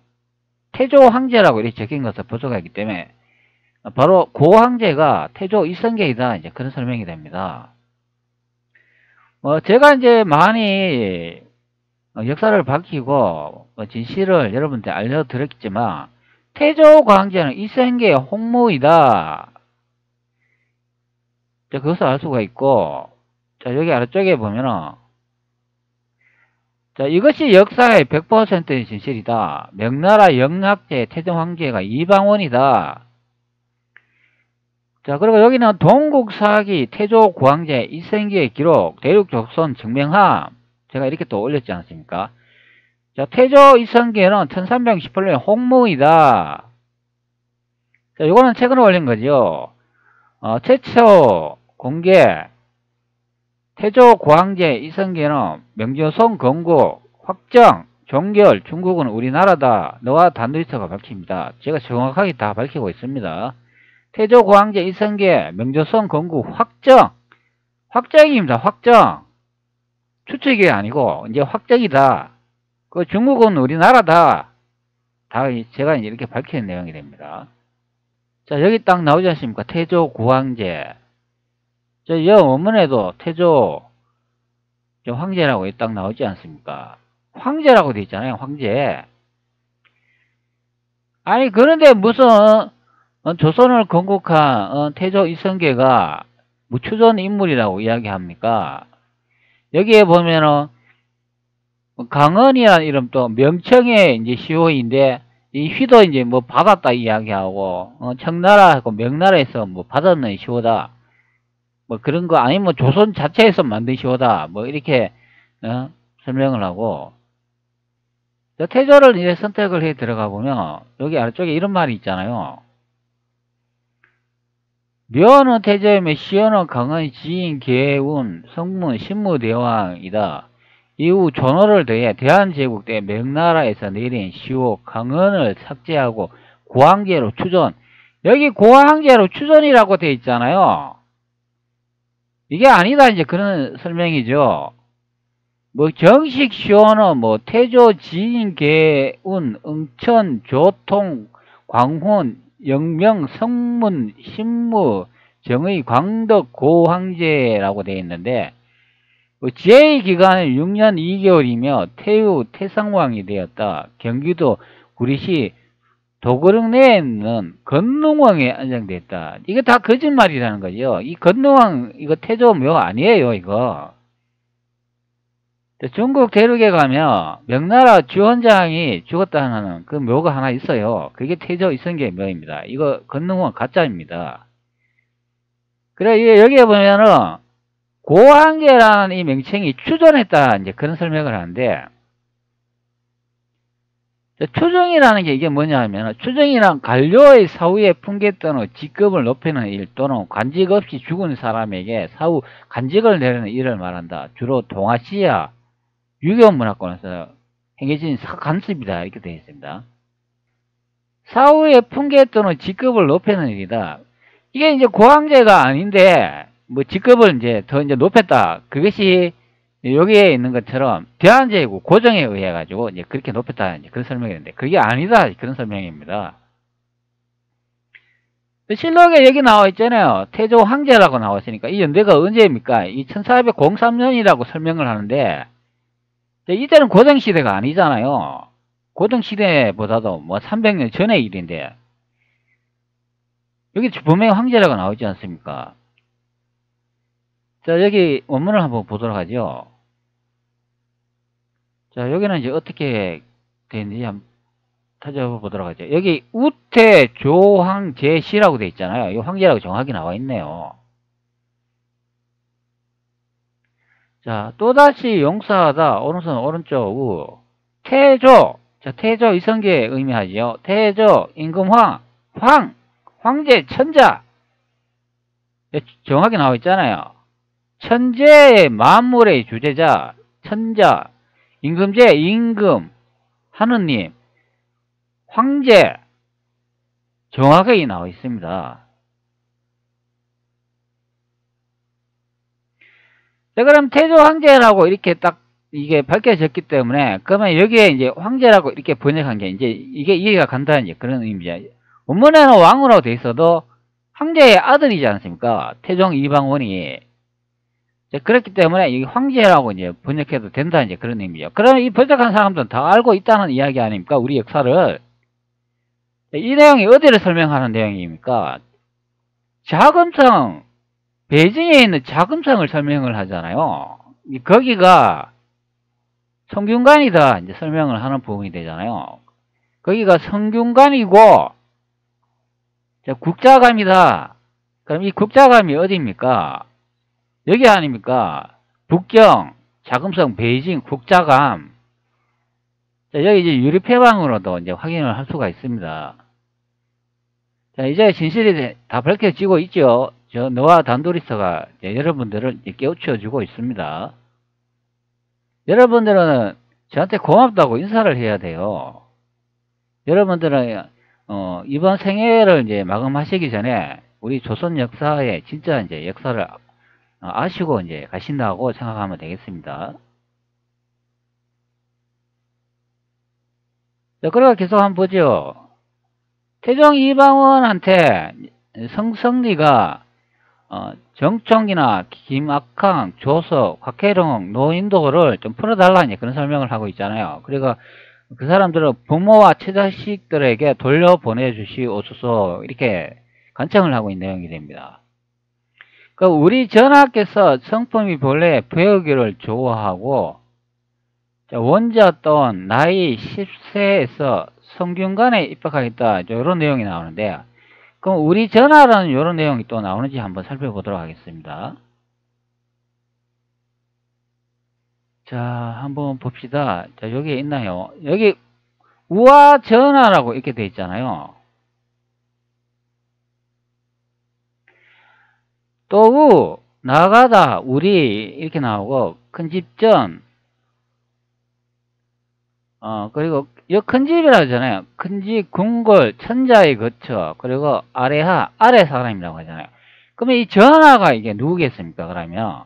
태조 황제라고 이렇게 적힌 것을 볼 수가 있기 때문에 바로 고 황제가 태조 이성계이다. 이제 그런 설명이 됩니다. 제가 이제 많이 역사를 밝히고 진실을 여러분한테 알려드렸지만 태조 황제는 이성계의 홍모이다. 자, 그것을 알 수가 있고, 자, 여기 아래쪽에 보면은, 자, 이것이 역사의 100%의 진실이다. 명나라 영락제 태종 황제가 이방원이다. 자, 그리고 여기는 동국사기 태조 구황제 이성계의 기록 대륙조선 증명함 제가 이렇게 또 올렸지 않습니까? 자, 태조 이성계는 1318년 홍모이다. 자, 요거는 최근에 올린 거죠. 최초 공개 태조 구황제 이성계는 명조선 건국 확정 종결 중국은 우리나라다. 너와 단도리서가 밝힙니다. 제가 정확하게 다 밝히고 있습니다. 태조 구황제 이성계 명조선 건국 확정 확정입니다. 확정 추측이 아니고 이제 확정이다. 그 중국은 우리나라다. 다 제가 이렇게 밝히는 내용이 됩니다. 자, 여기 딱 나오지 않습니까? 태조 구황제. 저 원문에도 태조 황제라고 딱 나오지 않습니까? 황제라고 되어 있잖아요. 황제. 아니 그런데 무슨 조선을 건국한 태조 이성계가 무추전 인물이라고 이야기합니까? 여기에 보면은 강은이라는 이름 또 명청의 이제 시호인데 이 휘도 이제 뭐 받았다 이야기하고 청나라하고 명나라에서 뭐 받았는 시호다. 뭐 그런 거 아니면 뭐 조선 자체에서 만든 시호다. 뭐 이렇게 설명을 하고 태조를 이제 선택을 해 들어가 보면 여기 아래쪽에 이런 말이 있잖아요. 묘는 태조이며 시호는 강은 지인 계운 성문 신무대왕이다. 이후 존호를 더해 대한제국 때 명나라에서 내린 시호 강은을 삭제하고 고황제로 추존. 여기 고황제로 추존이라고 되어 있잖아요. 이게 아니다 이제 그런 설명이죠. 뭐 정식 시호는 뭐 태조 지인 계운 응천 조통 광훈 영명 성문 신무 정의 광덕 고황제라고 되어 있는데 제의 기간은 6년 2개월이며 태후 태상왕이 되었다. 경기도 구리시 도그릉 내에는 건능왕에 안장됐다. 이거 다 거짓말이라는 거죠. 이 건능왕 이거 태조 묘 아니에요. 이거. 중국 대륙에 가면 명나라 주원장이 죽었다는 그 묘가 하나 있어요. 그게 태조 이성계 묘입니다. 이거 건능왕 가짜입니다. 그래 여기에 보면은 고황제라는 이 명칭이 추존했다 이제 그런 설명을 하는데 추정이라는 게 이게 뭐냐 하면 추정이란 관료의 사후에 풍겼던 직급을 높이는 일 또는 관직 없이 죽은 사람에게 사후 관직을 내리는 일을 말한다. 주로 동아시아 유교 문화권에서 행해진 간습이다 이렇게 되어 있습니다. 사후에 풍겼던 직급을 높이는 일이다. 이게 이제 고황제가 아닌데 뭐 직급을 이제 더 이제 높였다. 그것이 여기에 있는 것처럼 대한제국 고정에 의해 가지고 이제 그렇게 높였다 이제 그런 설명인데 그게 아니다 그런 설명입니다. 실록에 여기 나와 있잖아요. 태조 황제라고 나왔으니까 이 연대가 언제입니까? 이 1403년이라고 설명을 하는데 이때는 고정 시대가 아니잖아요. 고정 시대보다도 뭐 300년 전의 일인데 여기 분명히 황제라고 나오지 않습니까? 자, 여기 원문을 한번 보도록 하죠. 자, 여기는 이제 어떻게 되는지 한번 찾아보도록 하죠. 여기 우태 조황제시라고 되어 있잖아요. 이 황제라고 정확히 나와 있네요. 자, 또다시 용서하다. 오른손 오른쪽 우. 태조. 자, 태조 이성계 의미하죠. 태조 임금황. 황제 천자. 정확히 나와 있잖아요. 천재의 만물의 주제자, 천자, 임금제, 임금, 하느님, 황제, 정확하게 나와 있습니다. 자, 그럼 태조 황제라고 이렇게 딱 이게 밝혀졌기 때문에, 그러면 여기에 이제 황제라고 이렇게 번역한 게 이제 이게 이해가 간다는 이제 그런 의미죠. 원문에는 왕으로 돼 있어도 황제의 아들이지 않습니까? 태종 이방원이. 그렇기 때문에 이 황제라고 이제 번역해도 된다 이제 그런 의미죠. 그러면 이 번역한 사람들은 다 알고 있다는 이야기 아닙니까? 우리 역사를. 이 내용이 어디를 설명하는 내용입니까? 자금성, 베이징에 있는 자금성을 설명을 하잖아요. 거기가 성균관이다 이제 설명을 하는 부분이 되잖아요. 거기가 성균관이고 국자감이다. 그럼 이 국자감이 어디입니까? 여기 아닙니까? 북경, 자금성, 베이징, 국자감. 자, 여기 이제 유리폐방으로도 이제 확인을 할 수가 있습니다. 자, 이제 진실이 다 밝혀지고 있죠. 저 노아 단도리스가 여러분들을 깨우쳐주고 있습니다. 여러분들은 저한테 고맙다고 인사를 해야 돼요. 여러분들은 이번 생애를 이제 마감하시기 전에 우리 조선 역사의 진짜 이제 역사를 아시고 이제 가신다고 생각하면 되겠습니다. 자, 그리고 계속 한번 보죠. 태종 이방원한테 성성리가 정총이나 김악항, 조석, 곽혜룡, 노인도를 좀 풀어달라 이제 그런 설명을 하고 있잖아요. 그리고 그 사람들은 부모와 처자식들에게 돌려보내주시옵소서 이렇게 간청을 하고 있는 내용이 됩니다. 우리 전하께서 성품이 본래 부여기를 좋아하고 원자 또한 나이 10세에서 성균관에 입학하겠다 이런 내용이 나오는데, 그럼 우리 전하라는 이런 내용이 또 나오는지 한번 살펴보도록 하겠습니다. 자, 한번 봅시다. 자, 여기에 있나요? 여기 우와 전하라고 이렇게 돼 있잖아요. 또 나가다 우리 이렇게 나오고 큰집전 그리고 이 큰집이라고 하잖아요. 큰집 궁궐 천자의 거처 그리고 아래하 아래 사람이라고 하잖아요. 그러면 이 전하가 이게 누구겠습니까? 그러면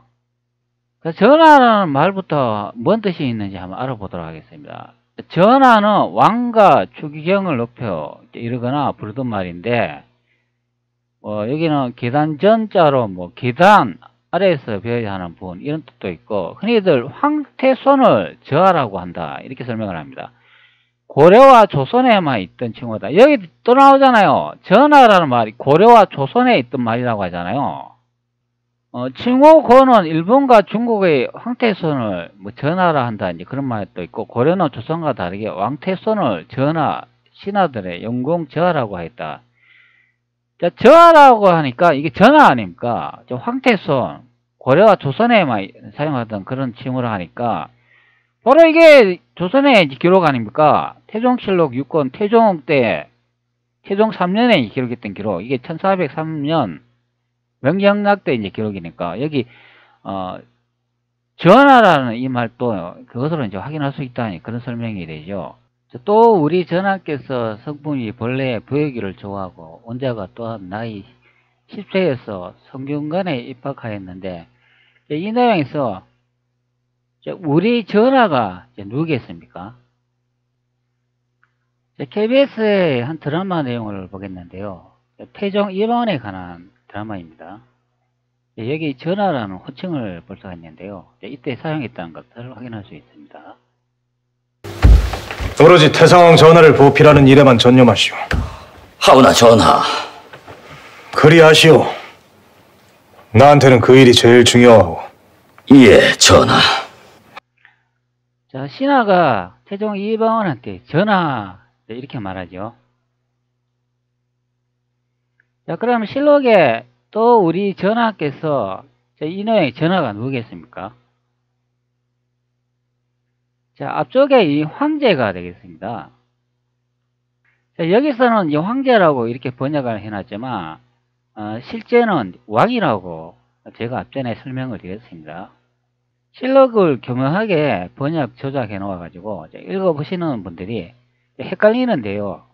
전하라는 말부터 뭔 뜻이 있는지 한번 알아보도록 하겠습니다. 전하는 왕과 추기경을 높여 이러거나 부르던 말인데, 여기는 계단 전자로 계단 아래에서 배워야 하는 분 이런 뜻도 있고, 흔히들 황태손을 저하라고 한다 이렇게 설명을 합니다. 고려와 조선에만 있던 칭호다. 여기 또 나오잖아요. 전하라는 말이 고려와 조선에 있던 말이라고 하잖아요. 칭호고는 일본과 중국의 황태손을 전하라 한다 이제 그런 말도 있고, 고려는 조선과 다르게 왕태손을 전하 신하들의 영공 저하라고 했다. 자, 저하라고 하니까 이게 전하 아닙니까? 황태손, 고려와 조선에만 사용하던 그런 칭호를 하니까 바로 이게 조선의 기록 아닙니까? 태종실록 6권 태종 때 태종 3년에 기록했던 기록, 이게 1403년 명경락 때 이제 기록이니까 여기 전하라는 이 말도 그것으로 이제 확인할 수 있다니 그런 설명이 되죠. 또 우리 전하께서 성품이 본래 부여기를 좋아하고 원자가 또한 나이 10세에서 성균관에 입학하였는데, 이 내용에서 우리 전하가 누구겠습니까? KBS의 한 드라마 내용을 보겠는데요. 태종 이방원에 관한 드라마입니다. 여기 전하라는 호칭을 볼 수가 있는데요. 이때 사용했다는 것을 확인할 수 있습니다. 오로지 태상왕 전하를 보필하는 일에만 전념하시오. 하오나 전하. 그리하시오. 나한테는 그 일이 제일 중요하고. 예, 전하. 자, 신하가 태종 이방원한테 전하 이렇게 말하죠. 자, 그러면 실록에 또 우리 전하께서 이 내용의 전하가 누구겠습니까? 자, 앞쪽에 이 황제가 되겠습니다. 자, 여기서는 이 황제라고 이렇게 번역을 해놨지만 실제는 왕이라고 제가 앞전에 설명을 드렸습니다. 실록을 교묘하게 번역 조작해 놓아가지고 읽어보시는 분들이 헷갈리는데요.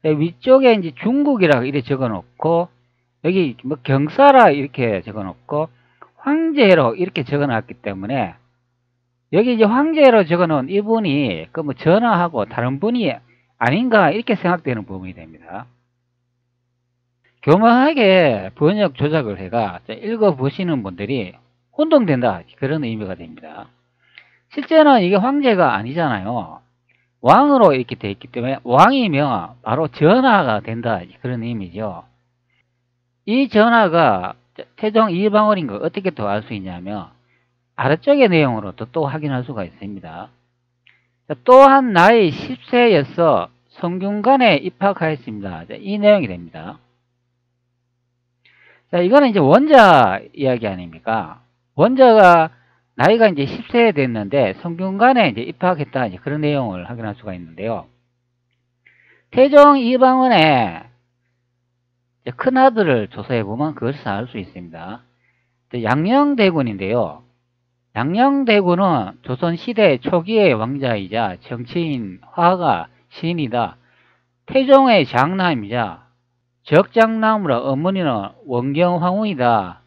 위쪽에 이제 중국이라고 이렇게 적어 놓고 여기 경사라 이렇게 적어 놓고 황제로 이렇게 적어 놨기 때문에 여기 이제 황제로 적어놓은 이분이 그 뭐 전하하고 다른 분이 아닌가 이렇게 생각되는 부분이 됩니다. 교묘하게 번역 조작을 해가 읽어보시는 분들이 혼동된다 그런 의미가 됩니다. 실제는 이게 황제가 아니잖아요. 왕으로 이렇게 되어 있기 때문에 왕이면 바로 전하가 된다 그런 의미죠. 이 전하가 태종 이방원인 걸 어떻게 또 알 수 있냐면 아래쪽의 내용으로 또 확인할 수가 있습니다. 또한 나이 10세였어 성균관에 입학하였습니다. 이 내용이 됩니다. 자, 이거는 이제 원자 이야기 아닙니까? 원자가 나이가 이제 10세 됐는데 성균관에 이제 입학했다 이제 그런 내용을 확인할 수가 있는데요. 태종 이방원의 큰 아들을 조사해 보면 그것을 알 수 있습니다. 양녕대군인데요. 양녕대군은 조선시대 초기의 왕자이자 정치인, 화가, 시인이다. 태종의 장남이자 적장남으로 어머니는 원경황후이다.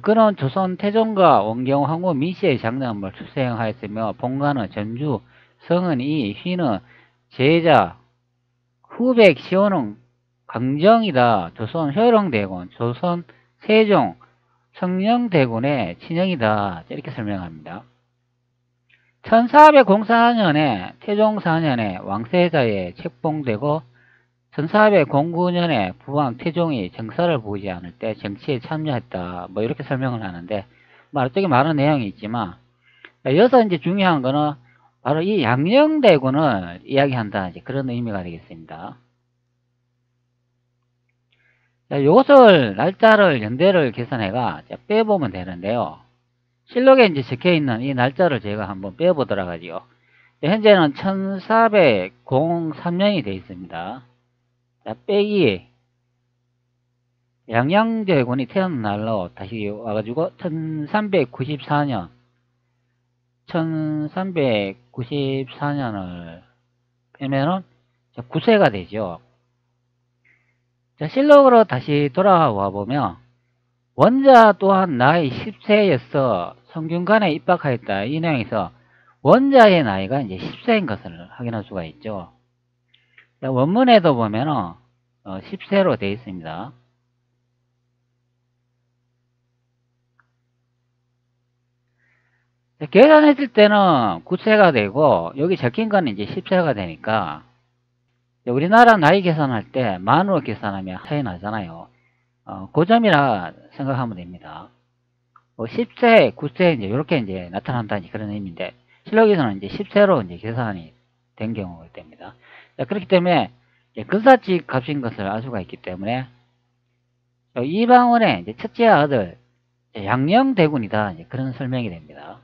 그는 조선 태종과 원경황후 미씨의 장남을 출생하였으며 본가는 전주, 성은 이, 휘는 제자, 후백 시호는 강정이다. 조선 효령대군, 조선 세종, 성령대군의 친형이다. 이렇게 설명합니다. 1404년에 태종 4년에 왕세자에 책봉되고 1409년에 부왕 태종이 정사를 보지 않을 때 정치에 참여했다. 뭐 이렇게 설명을 하는데 저기 많은 내용이 있지만 여기서 이제 중요한 거는 바로 이 양녕대군을 이야기한다. 이제 그런 의미가 되겠습니다. 자, 요것을 날짜를 연대를 계산해가 빼보면 되는데요. 실록에 이제 적혀 있는 이 날짜를 제가 한번 빼보도록 하지요. 현재는 1403년이 되어 있습니다. 자, 빼기 양양대군이 태어난 날로 다시 와가지고 1394년 1394년을 빼면은 9세가 되죠. 자, 실록으로 다시 돌아와 보면 원자 또한 나이 10세였어 성균관에 입학하였다. 이 내용에서 원자의 나이가 이제 10세인 것을 확인할 수가 있죠. 자, 원문에도 보면은 10세로 되어 있습니다. 자, 계산했을 때는 9세가 되고 여기 적힌 거는 이제 10세가 되니까 우리나라 나이 계산할 때 만으로 계산하면 차이 나잖아요. 그 점이라 생각하면 됩니다. 10세, 9세 이제 이렇게 이제 나타난다 그런 의미인데 실록에서는 이제 10세로 이제 계산이 된 경우가 됩니다. 자, 그렇기 때문에 근사치 값인 것을 알 수가 있기 때문에 이방원의 이제 첫째 아들 양녕대군이다 그런 설명이 됩니다.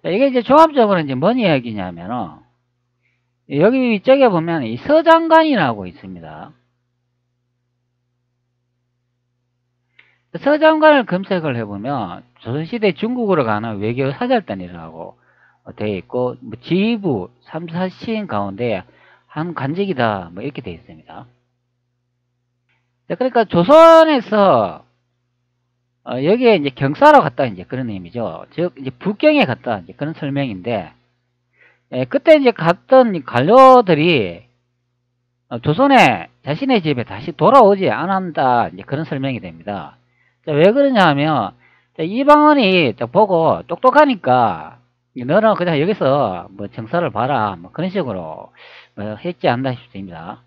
자, 이게 이제 종합적으로 이제 뭔 이야기냐면은 여기 위쪽에 보면 이 서장관이라고 있습니다. 서장관을 검색을 해보면 조선시대 중국으로 가는 외교 사절단이라고 되어 있고 뭐 지휘부 3, 4시인 가운데 한 관직이다 뭐 이렇게 되어 있습니다. 그러니까 조선에서 여기에 이제 경사로 갔다 이제 그런 의미죠. 즉 이제 북경에 갔다 이제 그런 설명인데 그때 이제 갔던 관료들이 조선에 자신의 집에 다시 돌아오지 않았다 이제 그런 설명이 됩니다. 자, 왜 그러냐 하면 이방원이 보고 똑똑하니까 너는 그냥 여기서 뭐 정사를 봐라 뭐 그런 식으로 뭐 했지 않나 싶습니다.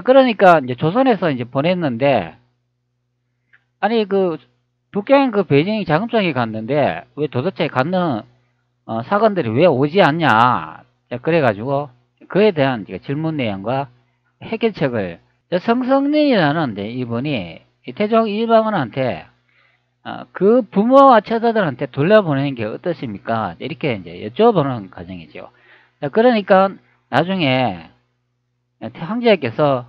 그러니까 이제 조선에서 이제 보냈는데 아니 그 북경 그 베이징 자금성에 갔는데 왜 도대체 갔는 사관들이 왜 오지 않냐. 자, 그래가지고 그에 대한 질문 내용과 해결책을 성성린이라는 이분이 태종 이방원한테 그 부모와 처자들한테 돌려보내는 게 어떻습니까? 이렇게 이제 여쭤보는 과정이죠. 그러니까 나중에 황제께서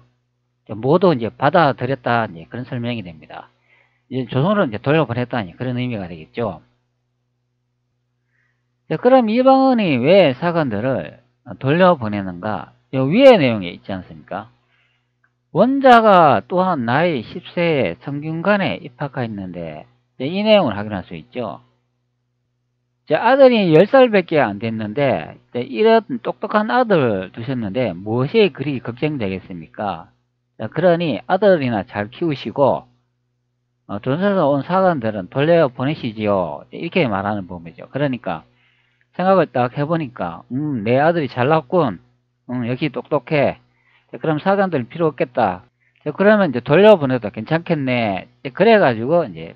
모두 이제 받아들였다 그런 설명이 됩니다. 이제 조선으로 이제 돌려보냈다 그런 의미가 되겠죠. 그럼 이방원이 왜 사관들을 돌려보내는가? 요 위의 내용에 있지 않습니까? 원자가 또한 나이 10세에 성균관에 입학하였는데 이 내용을 확인할 수 있죠. 제 아들이 10살밖에 안 됐는데 이런 똑똑한 아들 두셨는데 무엇이 그리 걱정되겠습니까? 자, 그러니 아들이나 잘 키우시고 조선에서 온 사관들은 돌려 보내시지요. 이렇게 말하는 법이죠. 그러니까 생각을 딱 해보니까 내 아들이 잘났군. 역시 똑똑해. 자, 그럼 사관들 필요 없겠다. 자, 그러면 이제 돌려보내도 괜찮겠네. 그래가지고 이제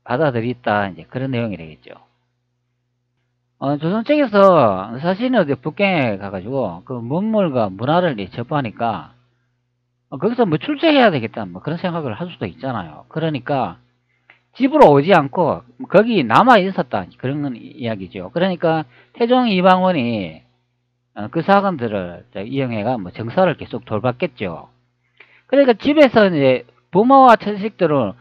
받아들였다. 이제 그런 내용이 되겠죠. 조선 측에서 사실은 어디 북경에 가가지고 그 문물과 문화를 접하니까 거기서 뭐 출제해야 되겠다 뭐 그런 생각을 할 수도 있잖아요. 그러니까 집으로 오지 않고 거기 남아 있었다 그런 이야기죠. 그러니까 태종 이방원이 그 사관들을 이영애가 뭐 정사를 계속 돌봤겠죠. 그러니까 집에서 이제 부모와 처식들은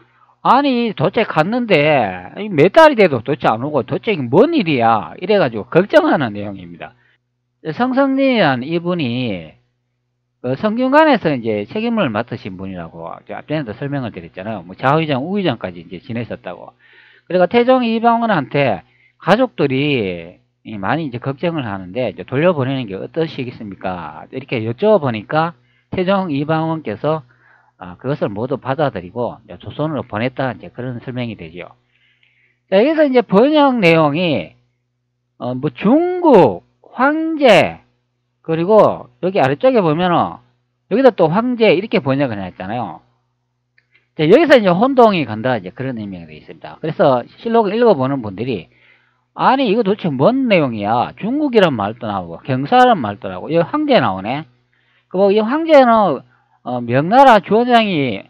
아니 도대체 갔는데 몇 달이 돼도 도대체 안 오고 도대체 이게 뭔 일이야 이래가지고 걱정하는 내용입니다. 성성리란 이분이 그 성균관에서 이제 책임을 맡으신 분이라고 앞전에도 설명을 드렸잖아요. 뭐 좌의정, 우의정까지 이제 지냈었다고. 그러니까 태종 이방원한테 가족들이 많이 이제 걱정을 하는데 이제 돌려보내는 게 어떠시겠습니까? 이렇게 여쭤보니까 태종 이방원께서 그것을 모두 받아들이고 조선으로 보냈다 이제 그런 설명이 되죠. 자, 여기서 이제 번역 내용이 뭐 중국, 황제 그리고 여기 아래쪽에 보면은 여기다 또 황제 이렇게 번역을 했잖아요. 자, 여기서 이제 혼동이 간다 이제 그런 의미가 되어 있습니다. 그래서 실록을 읽어보는 분들이 아니 이거 도대체 뭔 내용이야? 중국이란 말도 나오고 경사란 말도 나오고 여기 황제 나오네. 그 이 황제는 명나라 주원장이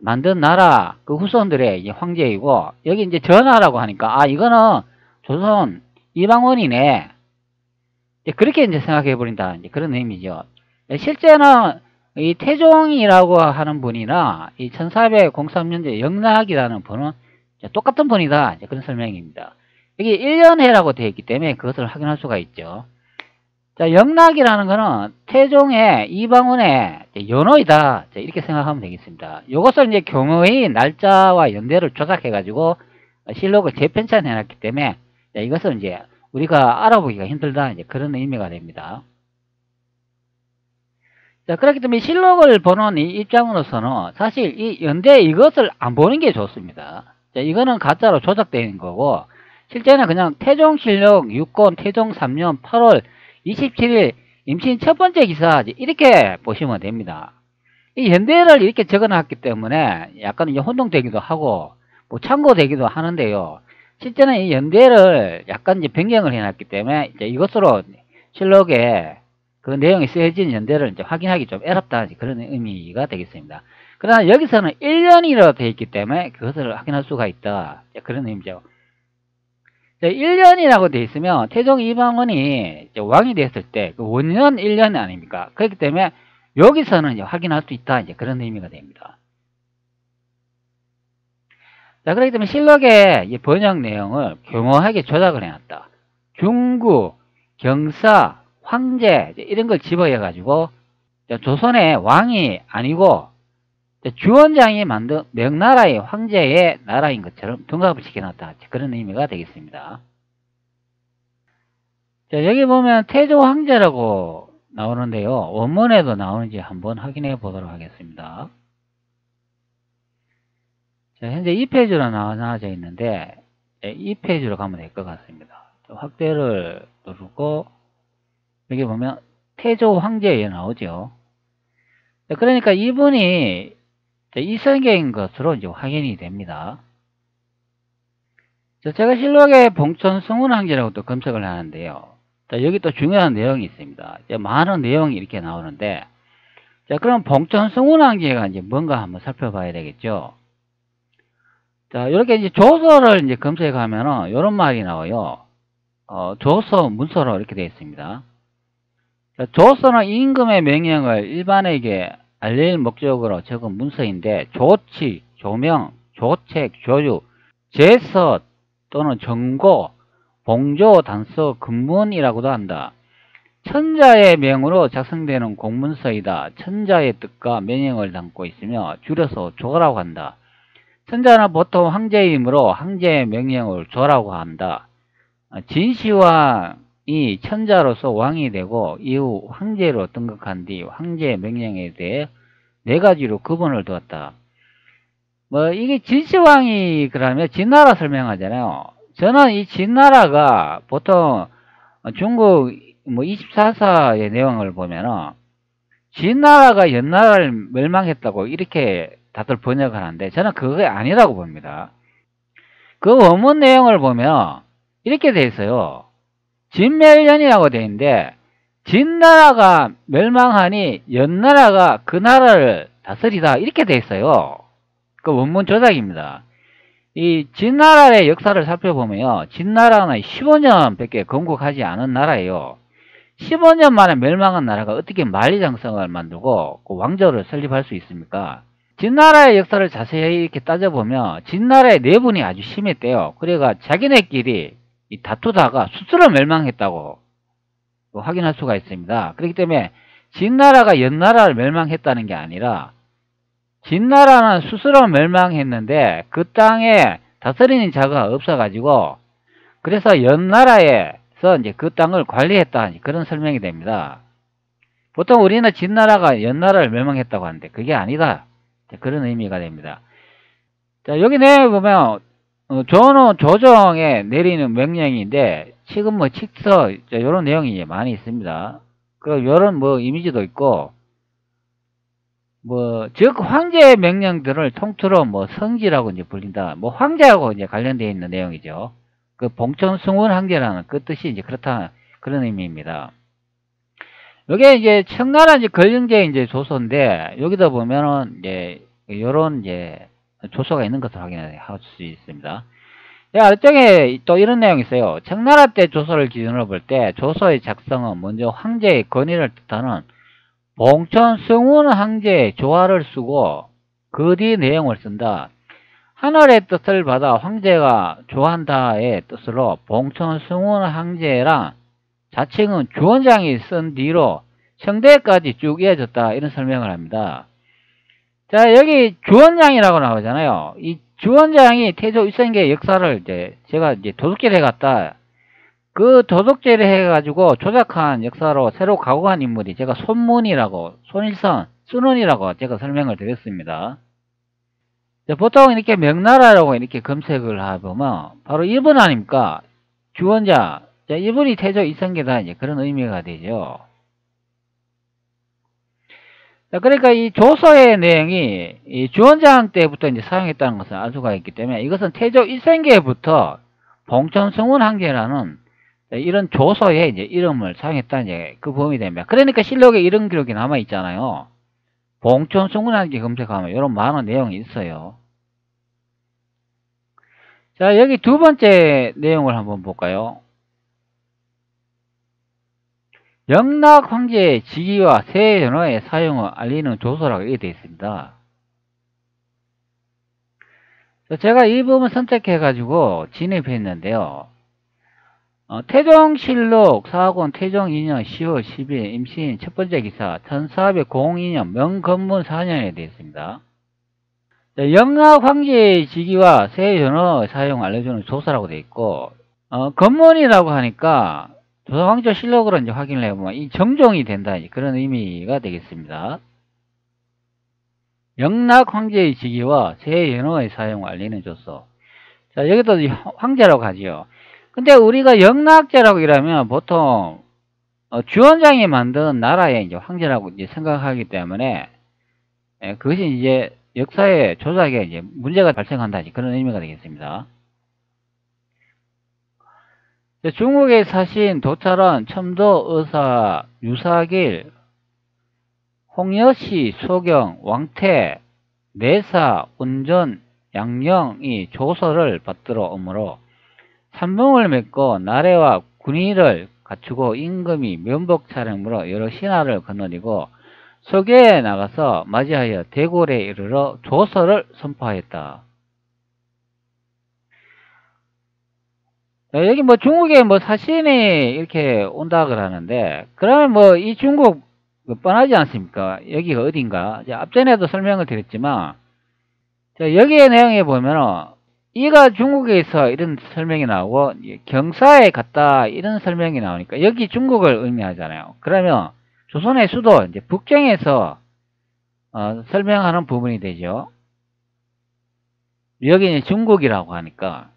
만든 나라 그 후손들의 이제 황제이고 여기 이제 전하라고 하니까 이거는 조선 이방원이네. 그렇게 이제 생각해 버린다 이제 그런 의미죠. 실제는 이 태종이라고 하는 분이나 이 1403년제 영락이라는 분은 똑같은 분이다 이제 그런 설명입니다. 여기 1년해라고 되어 있기 때문에 그것을 확인할 수가 있죠. 자, 영락이라는 거는 태종의 이방원의 연호이다 이렇게 생각하면 되겠습니다. 이것을 이제 경호의 날짜와 연대를 조작해 가지고 실록을 재편찬해 놨기 때문에 이것은 이제 우리가 알아보기가 힘들다 이제 그런 의미가 됩니다. 자, 그렇기 때문에 실록을 보는 이 입장으로서는 사실 이 연대 이것을 안 보는 게 좋습니다. 자, 이거는 가짜로 조작되는 거고 실제는 그냥 태종실록 6권 태종 3년 8월 27일 임신 첫 번째 기사 이렇게 보시면 됩니다. 이 연대를 이렇게 적어놨기 때문에 약간 이제 혼동되기도 하고 뭐 참고되기도 하는데요. 실제는 이 연대를 약간 이제 변경을 해놨기 때문에 이제 이것으로 실록에 그 내용이 쓰여진 연대를 이제 확인하기 좀 어렵다 그런 의미가 되겠습니다. 그러나 여기서는 1년이라고 되어 있기 때문에 그것을 확인할 수가 있다 그런 의미죠. 1년이라고 되어 있으면 태종 이방원이 왕이 됐을 때 그 원년 1년 아닙니까? 그렇기 때문에 여기서는 이제 확인할 수 있다 이제 그런 의미가 됩니다. 자, 그렇기 때문에 실록의 번역 내용을 교묘하게 조작을 해놨다. 중구, 경사, 황제 이런 걸 집어여 가지고 조선의 왕이 아니고 주원장이 만든 명나라의 황제의 나라인 것처럼 둔갑을 시켜놨다 그런 의미가 되겠습니다. 자, 여기 보면 태조 황제라고 나오는데요. 원문에도 나오는지 한번 확인해 보도록 하겠습니다. 자, 현재 2페이지로 나와져 있는데 2페이지로 가면 될 것 같습니다. 확대를 누르고 여기 보면 태조 황제에 나오죠. 자, 그러니까 이분이 이성계인 것으로 이제 확인이 됩니다. 자, 제가 실록에 봉천 성운황제라고 또 검색을 하는데요. 자, 여기 또 중요한 내용이 있습니다. 많은 내용이 이렇게 나오는데, 자, 그럼 봉천 성운황제가 이제 뭔가 한번 살펴봐야 되겠죠. 자, 이렇게 이제 조서를 이제 검색하면은 이런 말이 나와요. 조서, 문서로 이렇게 되어 있습니다. 자, 조서는 임금의 명령을 일반에게 알릴 목적으로 적은 문서인데 조치, 조명, 조책, 조유, 제서 또는 정고, 봉조, 단서, 금문이라고도 한다. 천자의 명으로 작성되는 공문서이다. 천자의 뜻과 명령을 담고 있으며 줄여서 조라고 한다. 천자는 보통 황제이므로 황제의 명령을 조라고 한다. 진시황이 천자로서 왕이 되고 이후 황제로 등극한 뒤 황제 명령에 대해 네 가지로 구분을 두었다. 뭐 이게 진시황이 그러면 진나라 설명하잖아요. 저는 이 진나라가 보통 중국 뭐 24사의 내용을 보면은 진나라가 연나라를 멸망했다고 이렇게 다들 번역을 하는데 저는 그게 아니라고 봅니다. 그 원문 내용을 보면 이렇게 돼 있어요. 진멸년이라고 돼 있는데 진나라가 멸망하니 연나라가 그 나라를 다스리다 이렇게 돼 있어요. 그 원문 조작입니다. 이 진나라의 역사를 살펴보면요. 진나라는 15년밖에 건국하지 않은 나라예요. 15년 만에 멸망한 나라가 어떻게 만리장성을 만들고 그 왕조를 설립할 수 있습니까? 진나라의 역사를 자세히 이렇게 따져보면 진나라의 내분이 아주 심했대요. 그래가 자기네끼리 다투다가 스스로 멸망했다고 확인할 수가 있습니다. 그렇기 때문에 진나라가 연나라를 멸망했다는 게 아니라 진나라는 스스로 멸망했는데 그 땅에 다스리는 자가 없어가지고 그래서 연나라에서 이제 그 땅을 관리했다 그런 설명이 됩니다. 보통 우리는 진나라가 연나라를 멸망했다고 하는데 그게 아니다. 그런 의미가 됩니다. 자, 여기 내용에 보면 조는 조정에 내리는 명령인데 지금 뭐 칙서 이런 내용이 많이 있습니다. 그리고 이런 뭐 이미지도 있고 뭐 즉 황제의 명령들을 통틀어 뭐 성지라고 이제 불린다. 뭐 황제하고 이제 관련되어 있는 내용이죠. 그 봉천승훈 황제라는 그 뜻이 이제 그렇다 그런 의미입니다. 요게 이제 청나라 이제 걸령제 이제 조서인데 여기다 보면은 이제 요런 이제 조서가 있는 것을 확인할 수 있습니다. 아래쪽에 또 이런 내용이 있어요. 청나라 때 조서를 기준으로 볼 때 조서의 작성은 먼저 황제의 권위를 뜻하는 봉천승훈 황제의 조화를 쓰고 그 뒤 내용을 쓴다. 하늘의 뜻을 받아 황제가 조한다의 뜻으로 봉천승훈 황제랑 자칭은 주원장이 쓴 뒤로 청대까지 쭉 이어졌다 이런 설명을 합니다. 자, 여기 주원장이라고 나오잖아요. 이 주원장이 태조 일성계의 역사를 제가 이제 도둑질 해갔다. 그 도둑질을 해가지고 조작한 역사로 새로 각오한 인물이 제가 손문이라고, 손일선, 순원이라고 제가 설명을 드렸습니다. 자, 보통 이렇게 명나라라고 이렇게 검색을 해보면 바로 이분 아닙니까? 주원장. 자, 이분이 태조 일성계다 이제 그런 의미가 되죠. 자, 그러니까 이 조서의 내용이 이 주원장 때부터 이제 사용했다는 것을 알 수가 있기 때문에 이것은 태조 일성계부터 봉천승훈 황제라는 이런 조서에 이제 이름을 사용했다는 이제 그 범위 됩니다. 그러니까 실록에 이런 기록이 남아 있잖아요. 봉천승훈 황제 검색하면 이런 많은 내용이 있어요. 자, 여기 두 번째 내용을 한번 볼까요? 영락 황제의 직위와 세의 연호의 사용을 알리는 조서라고 이렇게 되어 있습니다. 제가 이 부분 선택해가지고 진입했는데요. 태종실록 사권 태종 2년 10월 10일 임시인 첫 번째 기사 1402년 명건문 4년에 되어 있습니다. 영락 황제의 직위와 세의 연호의 사용을 알려주는 조서라고 되어 있고 건문이라고 하니까 조선왕조 실록으로 이제 확인을 해보면 이 정종이 된다 그런 의미가 되겠습니다. 영락 황제의 직위와 세연호의 사용을 알리는 조서. 자, 여기도 황제라고 하지요. 근데 우리가 영락제라고 이러면 보통 주원장이 만든 나라의 이제 황제라고 이제 생각하기 때문에 그것이 이제 역사의 조작에 이제 문제가 발생한다 그런 의미가 되겠습니다. 중국의 사신 도찰원, 첨도, 의사, 유사길, 홍여시, 소경, 왕태, 내사, 운전, 양령이 조서를 받들어 오므로 산봉을 맺고 나래와 군의를 갖추고 임금이 면복 차량으로 여러 신하를 거느리고 서계에 나가서 맞이하여 대궐에 이르러 조서를 선포하였다. 여기 뭐 중국에 뭐 사신이 이렇게 온다 그러는데 그러면 뭐 이 중국 뻔하지 않습니까? 여기가 어딘가? 앞전에도 설명을 드렸지만 여기의 내용에 보면은 이가 중국에서 이런 설명이 나오고 경사에 갔다 이런 설명이 나오니까 여기 중국을 의미하잖아요. 그러면 조선의 수도 이제 북경에서 설명하는 부분이 되죠. 여기는 중국이라고 하니까.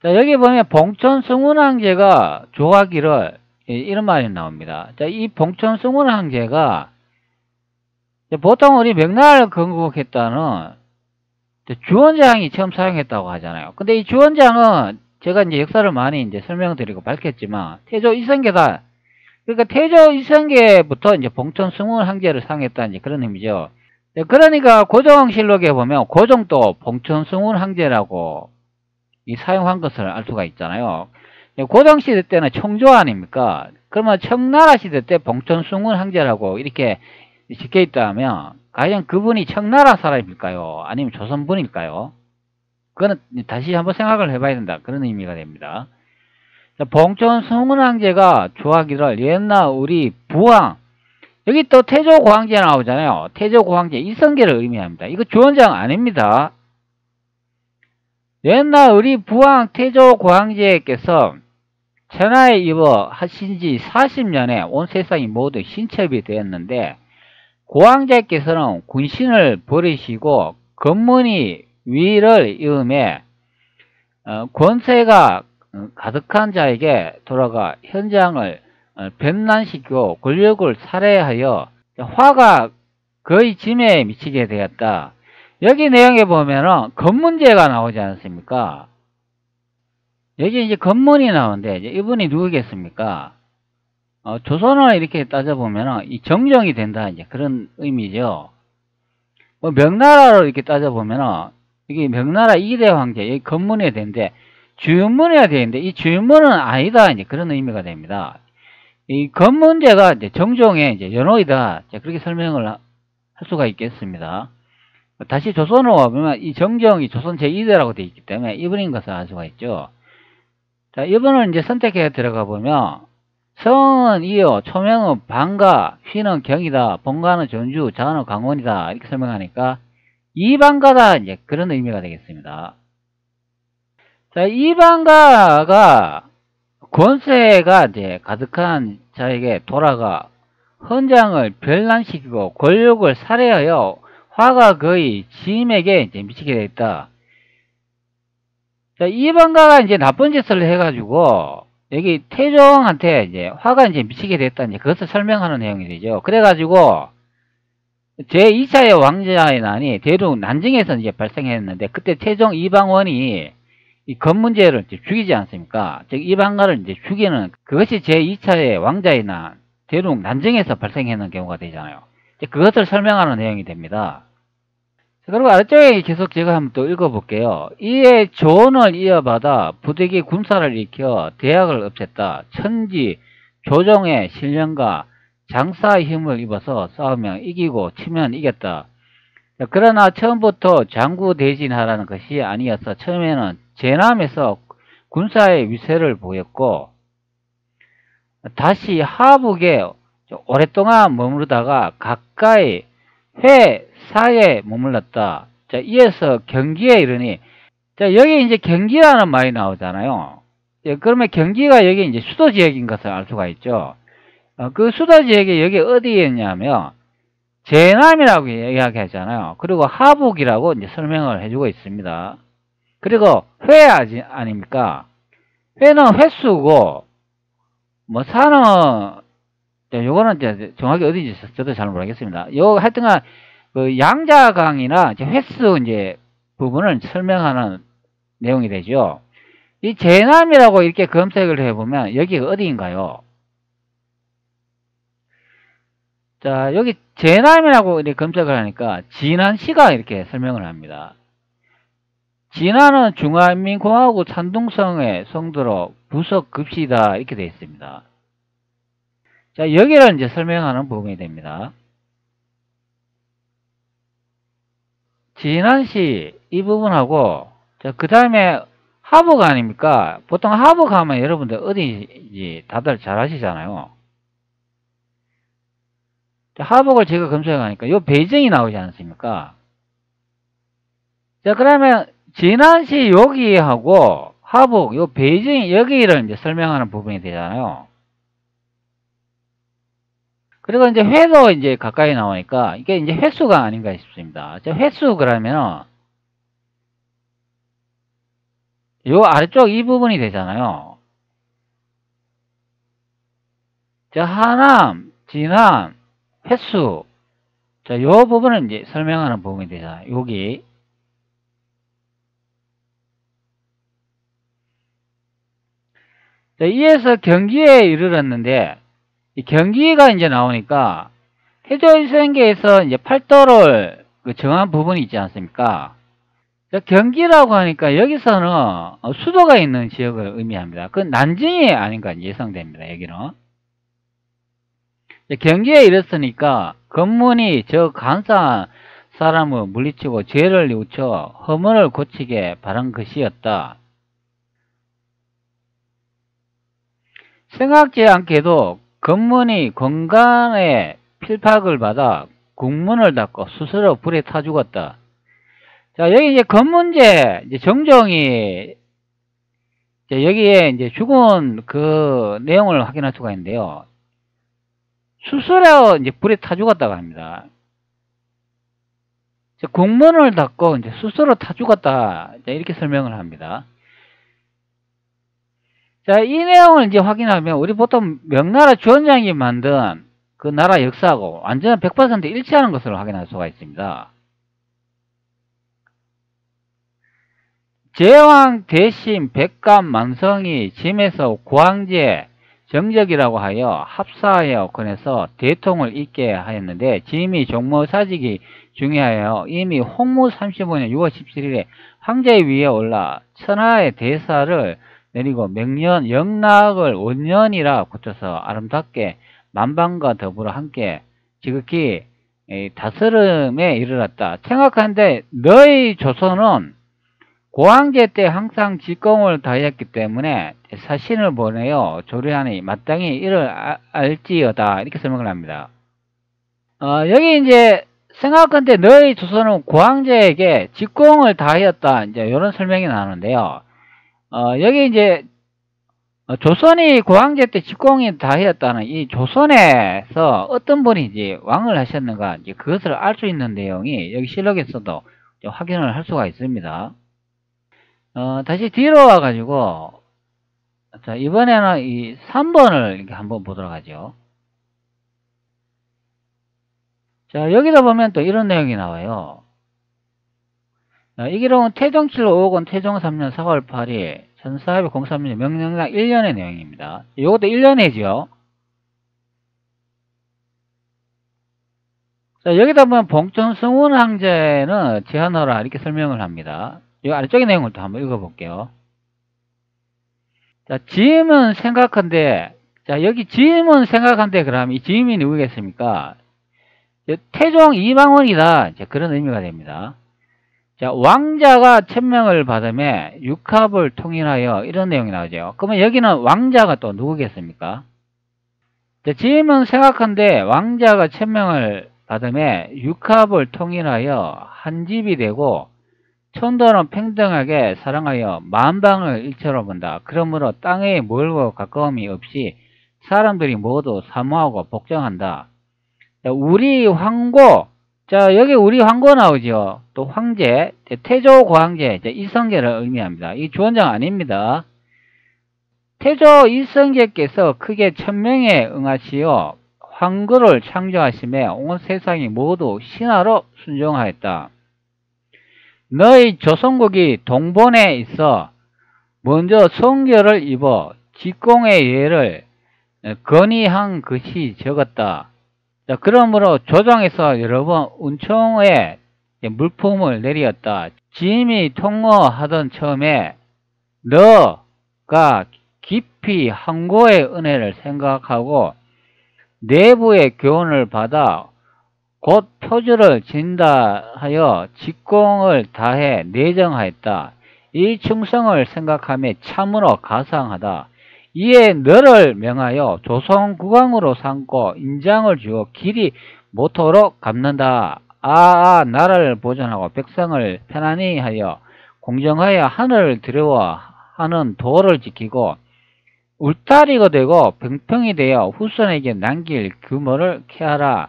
자, 여기 보면 봉천승운항제가 조하기를 이런 말이 나옵니다. 자, 이 봉천승운항제가 보통 우리 명나라를 건국했다는 주원장이 처음 사용했다고 하잖아요. 근데 이 주원장은 제가 이제 역사를 많이 이제 설명드리고 밝혔지만 태조 이성계다. 그러니까 태조 이성계부터 이제 봉천승운항제를 사용했다는 이제 그런 의미죠. 그러니까 고종실록에 보면 고종도 봉천승운항제라고 사용한 것을 알 수가 있잖아요. 고종 시대 때는 청조 아닙니까? 그러면 청나라 시대 때 봉천승운항제라고 이렇게 적혀 있다면 과연 그분이 청나라 사람일까요? 아니면 조선분일까요? 그거는 다시 한번 생각을 해봐야 된다. 그런 의미가 됩니다. 봉천승운항제가 조하기를 옛날 우리 부왕, 여기 또 태조고황제 나오잖아요. 태조고황제 이성계를 의미합니다. 이거 주원장 아닙니다. 옛날 우리 부왕 태조고황제께서 천하에 입어 하신 지 40년에 온 세상이 모두 신첩이 되었는데 고황제께서는 군신을 버리시고 검문이 위를 이음에 권세가 가득한 자에게 돌아가 현장을 변난시키고 권력을 살해하여 화가 거의 짐에 미치게 되었다. 여기 내용에 보면은 검문제가 나오지 않습니까? 여기 이제 검문이 나오는데 이분이 누구겠습니까? 조선을 이렇게 따져보면은 이 정정이 된다 이제 그런 의미죠. 뭐 명나라로 이렇게 따져보면은 이게 명나라 2대 황제 여기 검문이 되는데 주윤문이라 되는데 이 주윤문은 아니다 이제 그런 의미가 됩니다. 이 검문제가 이제 정종의 이제 연호이다 그렇게 설명을 할 수가 있겠습니다. 다시 조선으로 와보면 이 정정이 조선 제2대라고 되어 있기 때문에 이분인 것을 알 수가 있죠. 자, 이분을 이제 선택해 들어가 보면 성은 이어, 초명은 방가, 휘는 경이다, 본가는 전주, 자는 강원이다 이렇게 설명하니까 이방가다 이제 그런 의미가 되겠습니다. 자, 이방가가 권세가 이제 가득한 자에게 돌아가 헌장을 변란시키고 권력을 살해하여 화가 거의 짐에게 이제 미치게 되었다. 자, 이방가가 이제 나쁜 짓을 해가지고 여기 태종한테 이제 화가 이제 미치게 됐다. 이제 그것을 설명하는 내용이 되죠. 그래가지고 제2차의 왕자의 난이 대륙 난징에서 이제 발생했는데 그때 태종 이방원이 이 검문제를 이제 죽이지 않습니까? 즉 이방가를 이제 죽이는 그것이 제2차의 왕자의 난 대륙 난징에서 발생하는 경우가 되잖아요. 그것을 설명하는 내용이 됩니다. 그리고 아래쪽에 계속 제가 한번 또 읽어볼게요. 이에 조언을 이어받아 부득이 군사를 일으켜 대학을 없앴다. 천지, 조정의 신령과 장사의 힘을 입어서 싸우면 이기고 치면 이겼다. 그러나 처음부터 장구 대진하라는 것이 아니어서 처음에는 제남에서 군사의 위세를 보였고 다시 하북에 오랫동안 머무르다가 가까이 회사에 머물렀다. 자, 이어서 경기에 이르니, 자, 여기 이제 경기라는 말이 나오잖아요. 그러면 경기가 여기 이제 수도 지역인 것을 알 수가 있죠. 그 수도 지역이 여기 어디였냐면, 제남이라고 이야기하잖아요. 그리고 하북이라고 이제 설명을 해주고 있습니다. 그리고 회 아닙니까? 회는 횟수고, 뭐 사는, 요거는 이제 정확히 어딘지 저도 잘 모르겠습니다. 하여튼간 그 양자강이나 이제 횟수 이제 부분을 설명하는 내용이 되죠. 이 제남이라고 이렇게 검색을 해보면 여기가 어디인가요? 자, 여기 제남이라고 이렇게 검색을 하니까 진안시가 이렇게 설명을 합니다. 진안은 중화인민공화국 산둥성의 성도로 부석급시다 이렇게 되어 있습니다. 자, 여기를 이제 설명하는 부분이 됩니다. 진안시 이 부분하고 그 다음에 하북 아닙니까? 보통 하북 하면 여러분들 어디인지 다들 잘 아시잖아요. 하북을 제가 검색하니까 요 베이징이 나오지 않습니까? 자, 그러면 진안시 여기하고 하북 요 베이징 여기를 이제 설명하는 부분이 되잖아요. 그리고 이제 회도 이제 가까이 나오니까 이게 이제 횟수가 아닌가 싶습니다. 횟수 그러면 요 아래쪽 이 부분이 되잖아요. 자, 하남, 진안, 횟수. 자, 요 부분은 이제 설명하는 부분이 되잖아요. 여기. 자, 이에서 경기에 이르렀는데, 이 경기가 이제 나오니까, 태조일성계에서 이제 팔도를 정한 부분이 있지 않습니까? 자, 경기라고 하니까 여기서는 수도가 있는 지역을 의미합니다. 그건 난징이 아닌가 예상됩니다. 여기는. 경기에 이르렀으니까 검문이 저 간사한 사람을 물리치고 죄를 뉘우쳐 허물을 고치게 바란 것이었다. 생각지 않게도 검문이 건강에 필박을 받아 국문을 닫고 스스로 불에 타 죽었다. 자, 여기 이제 검문제 이제 정정이 이제 여기에 이제 죽은 그 내용을 확인할 수가 있는데요. 스스로 이제 불에 타 죽었다고 합니다. 국문을 닫고 이제 스스로 타 죽었다. 이렇게 설명을 합니다. 자, 이 내용을 이제 확인하면 우리 보통 명나라 주원장이 만든 그 나라 역사하고 완전 100% 일치하는 것을 확인할 수가 있습니다. 제왕, 대심, 백감, 만성이 짐에서 고황제, 정적이라고 하여 합사하여 권해서 대통을 잇게 하였는데 짐이 종모사직이 중요하여 이미 홍무 35년 6월 17일에 황제 위에 올라 천하의 대사를 내리고 명년 영락을 원년이라 고쳐서 아름답게 만방과 더불어 함께 지극히 다스름에 이르렀다. 생각하는데 너희 조선은 고황제 때 항상 직공을 다했기 때문에 사신을 보내어 조례하니 마땅히 이를 알지어다. 이렇게 설명을 합니다. 여기 이제 생각한데 너희 조선은 고황제에게 직공을 다하였다. 이제 이런 설명이 나오는데요. 여기 이제 조선이 고황제 때 직공이 다하였다는 이 조선에서 어떤 분이 이제 왕을 하셨는가 이제 그것을 알 수 있는 내용이 여기 실록에서도 확인을 할 수가 있습니다. 다시 뒤로 와가지고, 자, 이번에는 이 3번을 이렇게 한번 보도록 하죠. 자, 여기다 보면 또 이런 내용이 나와요. 이 기록은 태종 7월 5원 태종 3년 4월 8일 1403년 명령상 1년의 내용입니다. 이것도 1년이죠. 자, 여기다 보면 봉천성운 항제는 제한하라 이렇게 설명을 합니다. 이 아래쪽의 내용을 또 한번 읽어볼게요. 자, 지임은 생각한데, 자, 여기 지임은 생각한데, 그러면 이 지임이 누구겠습니까? 태종 이방원이다. 그런 의미가 됩니다. 자, 왕자가 천명을 받으며 육합을 통일하여 이런 내용이 나오죠. 그러면 여기는 왕자가 또 누구겠습니까? 자, 지임은 생각한데, 왕자가 천명을 받으며 육합을 통일하여 한 집이 되고, 천도는 평등하게 사랑하여 만방을 일체로 본다. 그러므로 땅에 멀고 가까움이 없이 사람들이 모두 사모하고 복종한다. 자, 우리 황고, 자, 여기 우리 황고 나오죠. 또 황제, 태조 고황제, 이성계를 의미합니다. 이 주원장 아닙니다. 태조 이성계께서 크게 천명에 응하시어 황구를 창조하시며 온 세상이 모두 신하로 순종하였다. 너희 조선국이 동본에 있어 먼저 성결을 입어 직공의 예를 건의한 것이 적었다. 자, 그러므로 조정에서 여러 번 운총에 물품을 내리었다. 짐이 통로하던 처음에 너가 깊이 항고의 은혜를 생각하고 내부의 교훈을 받아 곧 표주를 진다 하여 직공을 다해 내정하였다. 이 충성을 생각하며 참으로 가상하다. 이에 너를 명하여 조선국왕으로 삼고 인장을 주어 길이 모토록 갚는다. 나라를 보존하고 백성을 편안히 하여 공정하여 하늘을 두려워 하는 도를 지키고 울타리가 되고 병평이 되어 후손에게 남길 규모를 캐하라.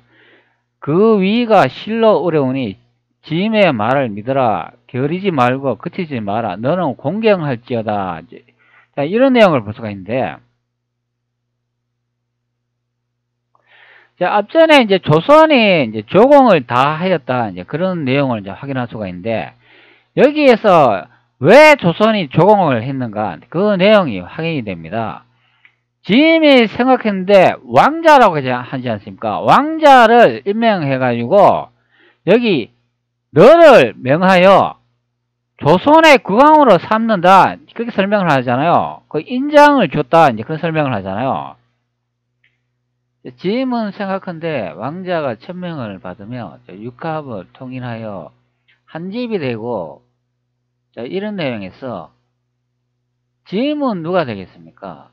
그 위가 실로 어려우니 짐의 말을 믿어라. 게으르지 말고 그치지 마라. 너는 공경할지어다. 자, 이런 내용을 볼 수가 있는데, 자, 앞전에 이제 조선이 이제 조공을 다 하였다. 이제 그런 내용을 이제 확인할 수가 있는데, 여기에서 왜 조선이 조공을 했는가? 그 내용이 확인이 됩니다. 짐이 생각했는데 왕자라고 하지 않습니까? 왕자를 임명해가지고 여기 너를 명하여 조선의 국왕으로 삼는다. 그렇게 설명을 하잖아요. 그 인장을 줬다. 이제 그런 설명을 하잖아요. 짐은 생각한데 왕자가 천명을 받으며 육합을 통일하여 한 집이 되고, 자, 이런 내용에서 짐은 누가 되겠습니까?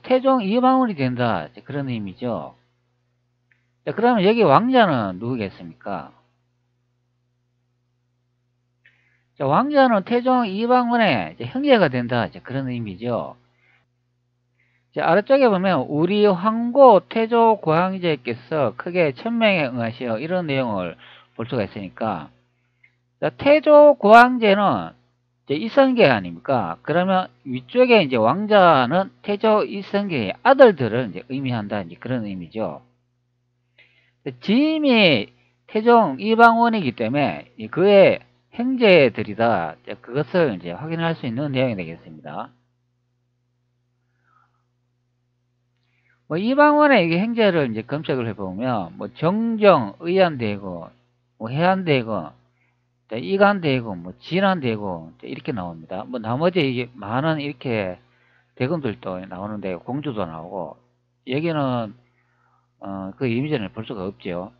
태종 이방원이 된다. 그런 의미죠. 자, 그러면 여기 왕자는 누구겠습니까? 자, 왕자는 태종 이방원의 형제가 된다. 그런 의미죠. 자, 아래쪽에 보면 우리 황고 태조 고황제께서 크게 천명에 응하시어 이런 내용을 볼 수가 있으니까, 자, 태조 고황제는 이제 이성계 아닙니까? 그러면 위쪽에 이제 왕자는 태조 이성계의 아들들을 이제 의미한다. 이제 그런 의미죠. 짐이 태종 이방원이기 때문에 그의 형제들이다. 그것을 이제 확인할 수 있는 내용이 되겠습니다. 뭐 이방원의 이게 형제를 이제 검색을 해보면 뭐 정정, 의안대고, 뭐 해안대고, 이간대고, 뭐 진안대고 이렇게 나옵니다. 뭐 나머지 이게 많은 이렇게 대금들도 나오는데 공주도 나오고, 여기는 그 이미지를 볼 수가 없죠.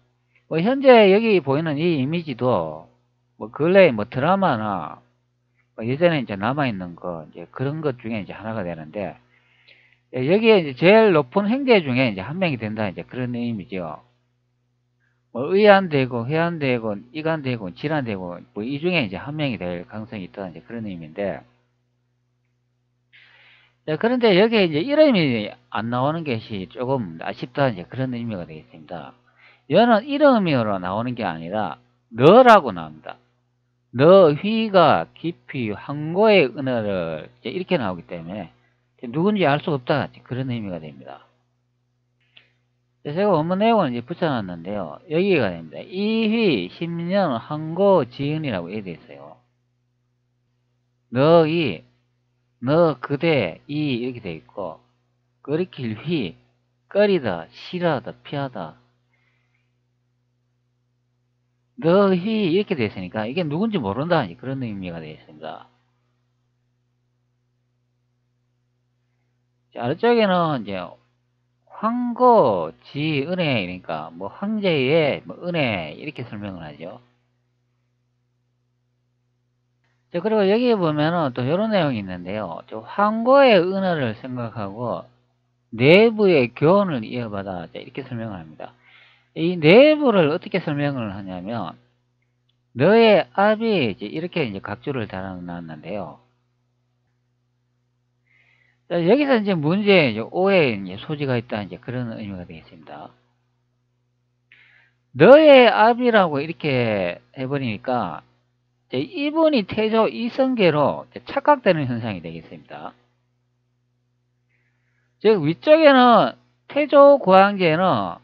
뭐 현재 여기 보이는 이 이미지도 뭐 근래 뭐 드라마나 뭐 예전에 이제 남아있는 거 이제 그런 것 중에 이제 하나가 되는데, 여기에 이제 제일 높은 형제 중에 이제 한 명이 된다. 이제 그런 의미죠. 뭐 의안되고, 해안되고, 이간되고, 진안되고, 뭐 이 중에 이제 한 명이 될 가능성이 있다. 이제 그런 의미인데, 그런데 여기에 이제 이름이 안 나오는 것이 조금 아쉽다. 이제 그런 의미가 되겠습니다. 얘는 이름으로 나오는 게 아니라 너라고 나옵니다. 너 휘가 깊이 황고의 은혜를 이렇게 나오기 때문에 누군지 알 수 없다. 그런 의미가 됩니다. 제가 원문 내용을 이제 붙여놨는데요. 여기가 됩니다. 이휘 10년 황고 지은이라고 되어 있어요. 너희, 너 그대, 이 이렇게 되어 있고, 끓이킬 휘, 끓이다, 싫어하다, 피하다. 너희 이렇게 되어 있으니까 이게 누군지 모른다. 그런 의미가 되어 있습니다. 자, 아래쪽에는 이제 황고 지 은혜, 그러니까 뭐 황제의 뭐 은혜 이렇게 설명을 하죠. 자, 그리고 여기 보면은 또 이런 내용이 있는데요. 황고의 은혜를 생각하고 내부의 교훈을 이어받아 이렇게 설명을 합니다. 이 내부를 어떻게 설명을 하냐면, 너의 앞이 이렇게 이제 각주를 달아놨는데요. 자, 여기서 이제 문제, 오해의 이제 소지가 있다. 이제 그런 의미가 되겠습니다. 너의 앞이라고 이렇게 해버리니까 이분이 태조 이성계로 착각되는 현상이 되겠습니다. 즉 위쪽에는 태조 고황제는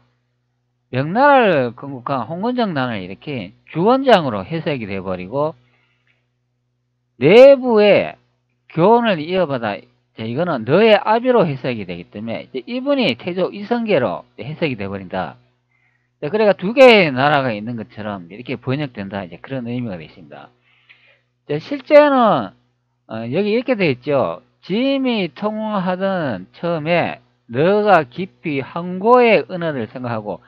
명나라를 건국한 홍건정난을 이렇게 주원장으로 해석이 돼버리고, 내부에 교훈을 이어받아 이거는 너의 아비로 해석이 되기 때문에 이분이 태조 이성계로 해석이 돼버린다. 그러니까 두 개의 나라가 있는 것처럼 이렇게 번역된다. 이제 그런 의미가 되겠습니다. 실제는 여기 이렇게 되어 있죠. 짐이 통하던 처음에 너가 깊이 황고의 은혜를 생각하고,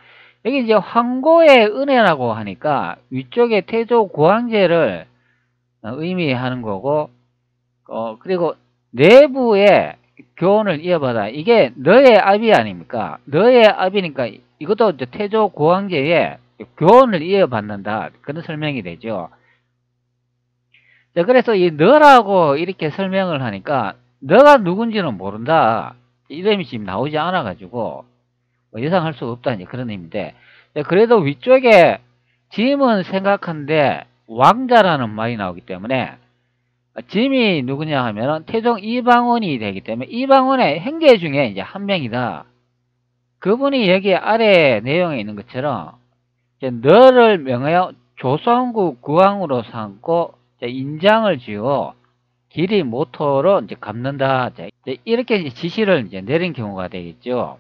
여기 이제 황고의 은혜라고 하니까 위쪽에 태조 고황제를 의미하는 거고, 그리고 내부에 교훈을 이어받아. 이게 너의 압이 아닙니까? 너의 압이니까 이것도 태조 고황제의 교훈을 이어받는다. 그런 설명이 되죠. 자, 그래서 이 너라고 이렇게 설명을 하니까 너가 누군지는 모른다. 이름이 지금 나오지 않아가지고 뭐 예상할 수 없다. 이제 그런 의미인데. 자, 그래도 위쪽에 짐은 생각한데 왕자라는 말이 나오기 때문에 짐이 누구냐 하면은 태종 이방원이 되기 때문에 이방원의 형제 중에 이제 한 명이다. 그분이 여기 아래 내용에 있는 것처럼 이제 너를 명하여 조선국 국왕으로 삼고 인장을 지어 길이 모토로 이제 갚는다. 이제 이렇게 이제 지시를 이제 내린 경우가 되겠죠.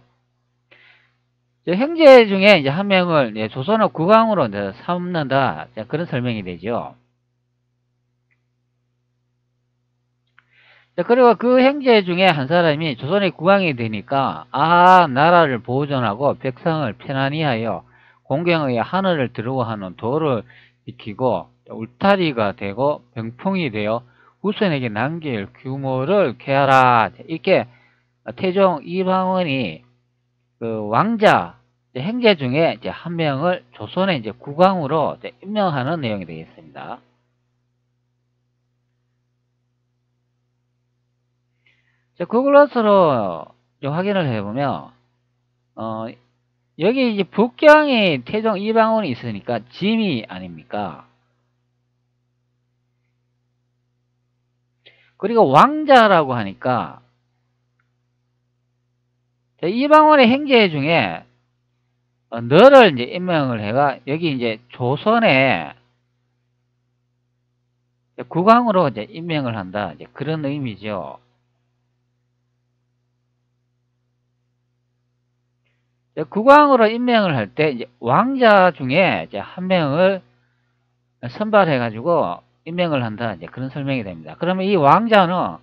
형제 중에 이제 한 명을 조선의 국왕으로 이제 삼는다. 그런 설명이 되죠. 그리고 그 형제 중에 한 사람이 조선의 국왕이 되니까 나라를 보존하고 백성을 편안히 하여 공경의 하늘을 두려워하는 도를 지키고 울타리가 되고 병풍이 되어 후손에게 남길 규모를 쾌하라. 이렇게 태종 이방원이 그 왕자 형제 중에 이제 한 명을 조선의 이제 국왕으로 이제 임명하는 내용이 되겠습니다. 자, 구글어스로 확인을 해보면, 여기 이제 북경이 태종 이방원이 있으니까 짐이 아닙니까? 그리고 왕자라고 하니까, 이방원의 형제 중에, 너를 이제 임명을 해가, 여기 이제 조선의 국왕으로 이제 임명을 한다. 이제 그런 의미죠. 국왕으로 임명을 할 때 이제 왕자 중에 이제 한 명을 선발해 가지고 임명을 한다. 이제 그런 설명이 됩니다. 그러면 이 왕자는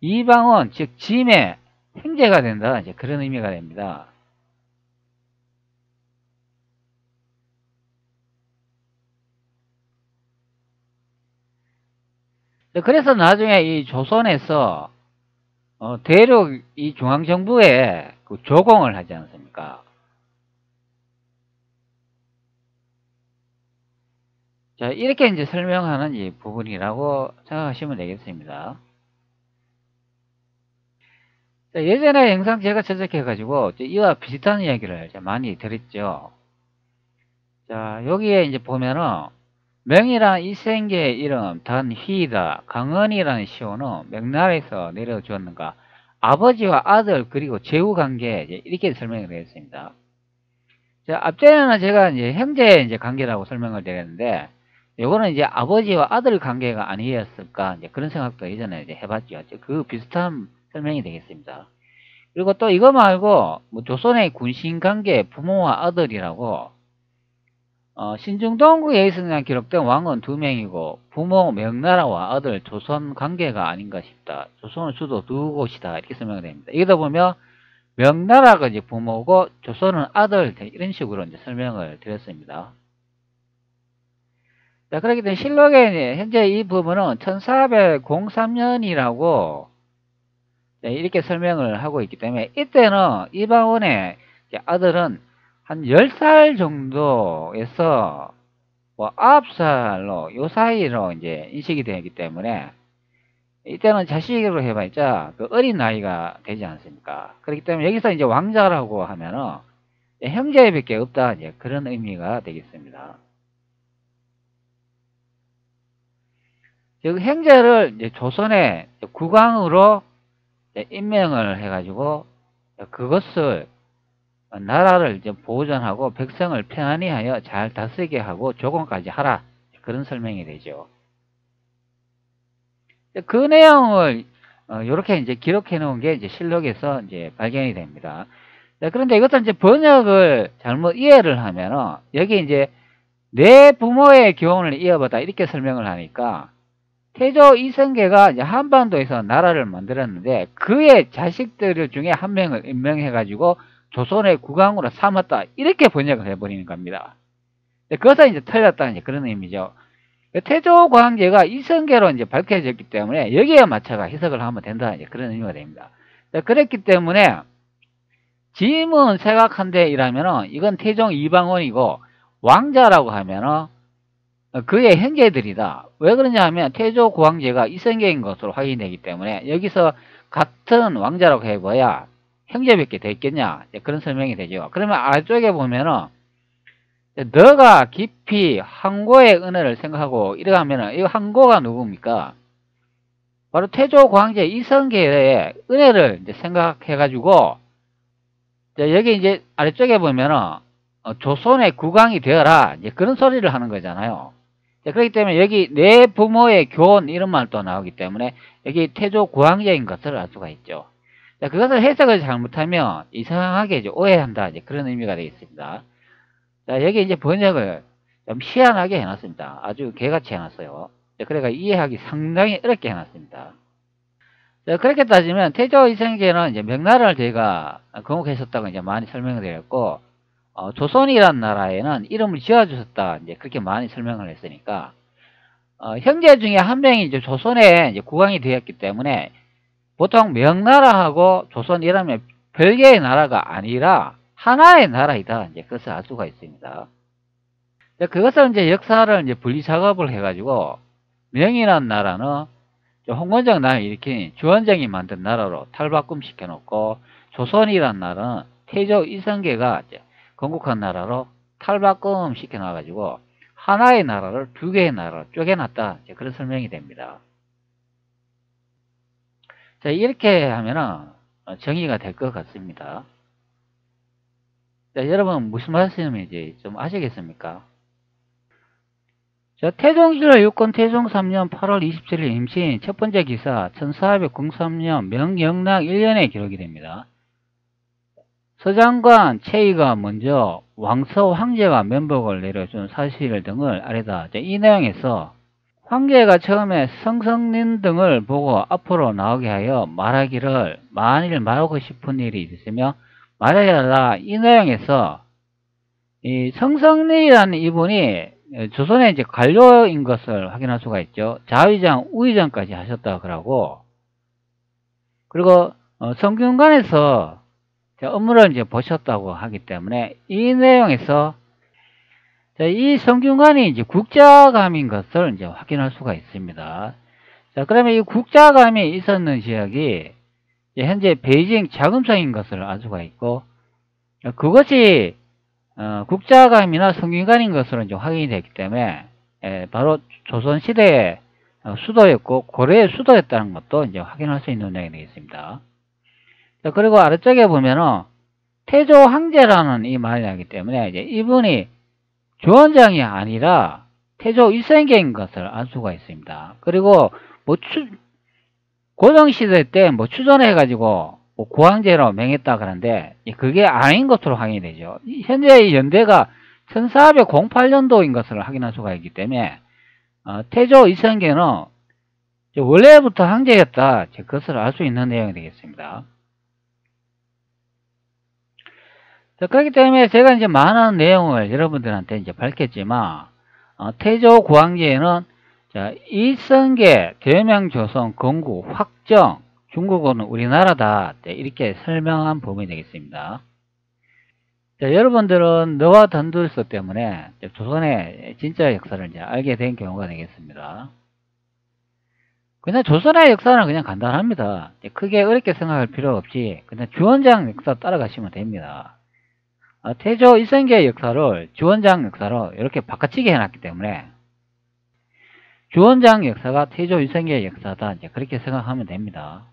이방원 즉 짐의 형제가 된다. 이제 그런 의미가 됩니다. 그래서 나중에 이 조선에서 대륙 이 중앙정부에 그 조공을 하지 않습니까? 자, 이렇게 이제 설명하는 이 부분이라고 생각하시면 되겠습니다. 자, 예전에 영상 제가 제작해가지고 이와 비슷한 이야기를 많이 드렸죠. 자, 여기에 이제 보면은 명이란 이생계의 이름 단휘이다. 강은이라는 시호는 명나라에서 내려주었는가. 아버지와 아들 그리고 제후 관계 이렇게 설명을 드렸습니다. 자, 앞전에는 제가 이제 형제 이제 관계라고 설명을 드렸는데, 요거는 이제 아버지와 아들 관계가 아니었을까 이제 그런 생각도 예전에 이제 해봤죠. 그 비슷한 설명이 되겠습니다. 그리고 또 이거 말고 뭐 조선의 군신 관계 부모와 아들이라고 신중동국에 있으나 기록된 왕은 2명이고 부모 명나라와 아들 조선 관계가 아닌가 싶다. 조선은 주도 2곳이다. 이렇게 설명을 됩니다. 여기다 보면 명나라가 이제 부모고 조선은 아들 이런 식으로 이제 설명을 드렸습니다. 자, 그렇기 때문에 실록에 현재 이 부분은 1403년이라고 이렇게 설명을 하고 있기 때문에 이때는 이방원의 아들은 한 10살 정도에서 뭐 9살로 요 사이로 이제 인식이 되기 때문에 이때는 자식으로 해봤자 그 어린 나이가 되지 않습니까? 그렇기 때문에 여기서 이제 왕자라고 하면은 형제밖에 없다 이제 그런 의미가 되겠습니다. 즉 형제를 이제 조선의 국왕으로 임명을 해가지고 그것을 나라를 이제 보존하고 백성을 편안히 하여 잘 다스리게 하고 조공까지 하라. 그런 설명이 되죠. 그 내용을 이렇게 이제 기록해 놓은 게 이제 실록에서 이제 발견이 됩니다. 그런데 이것도 이제 번역을 잘못 이해를 하면은 여기 이제 내 부모의 교훈을 이어받아 이렇게 설명을 하니까 태조 이성계가 이제 한반도에서 나라를 만들었는데 그의 자식들 중에 한 명을 임명해 가지고 조선의 국왕으로 삼았다. 이렇게 번역을 해버리는 겁니다. 그것은 이제 틀렸다. 이제 그런 의미죠. 태조 광제가 이성계로 이제 밝혀졌기 때문에 여기에 맞춰가 해석을 하면 된다. 이제 그런 의미가 됩니다. 그랬기 때문에 짐은 세각한데 이라면은 이건 태종 이방원이고 왕자라고 하면은 그의 형제들이다. 왜 그러냐 하면 태조 구황제가 이성계인 것으로 확인되기 때문에 여기서 같은 왕자라고 해봐야 형제밖에 더 있겠냐, 그런 설명이 되죠. 그러면 아래쪽에 보면은 너가 깊이 항고의 은혜를 생각하고 이러면은 이 항고가 누굽니까? 바로 태조 광제 이성계의 은혜를 이제 생각해가지고 여기 이제 아래쪽에 보면은 조선의 국왕이 되어라, 이제 그런 소리를 하는 거잖아요. 그렇기 때문에 여기 내 부모의 교훈 이런 말도 나오기 때문에 여기 태조 구황제인 것을 알 수가 있죠. 자, 그것을 해석을 잘못하면 이상하게 이제 오해한다, 이제 그런 의미가 되겠습니다. 자, 여기 이제 번역을 좀 희한하게 해놨습니다. 아주 개같이 해놨어요. 그러니까 이해하기 상당히 어렵게 해놨습니다. 자, 그렇게 따지면 태조 이성계는 이제 명나라를 저희가 건국했었다고 이제 많이 설명을 드렸고, 조선이란 나라에는 이름을 지어주셨다, 이제 그렇게 많이 설명을 했으니까, 형제 중에 한 명이 이제 조선에 이제 국왕이 되었기 때문에 보통 명나라하고 조선이라면 별개의 나라가 아니라 하나의 나라이다, 이제 그것을 알 수가 있습니다. 그것을 이제 역사를 이제 분리 작업을 해가지고 명이란 나라는 홍건적 나라를 일으킨 주원정이 만든 나라로 탈바꿈 시켜놓고, 조선이란 나라는 태조 이성계가 건국한 나라로 탈바꿈 시켜놔가지고 하나의 나라를 두 개의 나라로 쪼개놨다, 그런 설명이 됩니다. 자, 이렇게 하면은 정의가 될 것 같습니다. 자, 여러분 무슨 말씀인지 좀 아시겠습니까? 자, 태종실록 6권 태종 3년 8월 27일 임시인 첫 번째 기사 1403년 명영락 1년에 기록이 됩니다. 서장관 최희가 먼저 왕서 황제가 면복을 내려준 사실 등을 아래다. 이 내용에서 황제가 처음에 성성린 등을 보고 앞으로 나오게 하여 말하기를 만일 말하고 싶은 일이 있으며 말하여라. 이 내용에서 이 성성린이라는 이분이 조선의 이제 관료인 것을 확인할 수가 있죠. 자위장, 우위장까지 하셨다 그러고, 그리고 성균관에서 업무를 이제 보셨다고 하기 때문에 이 내용에서 이 성균관이 이제 국자감인 것을 이제 확인할 수가 있습니다. 자, 그러면 이 국자감이 있었는 지역이 현재 베이징 자금성인 것을 알 수가 있고, 그것이 국자감이나 성균관인 것으로 이제 확인이 됐기 때문에 바로 조선 시대의 수도였고 고려의 수도였다는 것도 이제 확인할 수 있는 내용이 되겠습니다. 자, 그리고 아래쪽에 보면은 태조 황제라는 이 말이 나기 때문에 이제 이분이 주원장이 아니라 태조 이성계인 것을 알 수가 있습니다. 그리고 뭐 고종시대 때 뭐 추존해가지고 뭐 구황제로 명했다 그러는데 그게 아닌 것으로 확인이 되죠. 현재의 연대가 1408년도인 것을 확인할 수가 있기 때문에 태조 이성계는 원래부터 황제였다, 그것을 알 수 있는 내용이 되겠습니다. 자, 그렇기 때문에 제가 이제 많은 내용을 여러분들한테 이제 밝혔지만 태조 구황제에는 자, 이성계 대명조선 건국 확정 중국은 우리나라다, 이렇게 설명한 부분이 되겠습니다. 자, 여러분들은 너와 단둘서 때문에 조선의 진짜 역사를 이제 알게 된 경우가 되겠습니다. 그냥 조선의 역사는 그냥 간단합니다. 크게 어렵게 생각할 필요 없이 그냥 주원장 역사 따라가시면 됩니다. 태조 이성계의 역사를 주원장 역사로 이렇게 바꿔치기 해놨기 때문에 주원장 역사가 태조 이성계의 역사다, 이제 그렇게 생각하면 됩니다.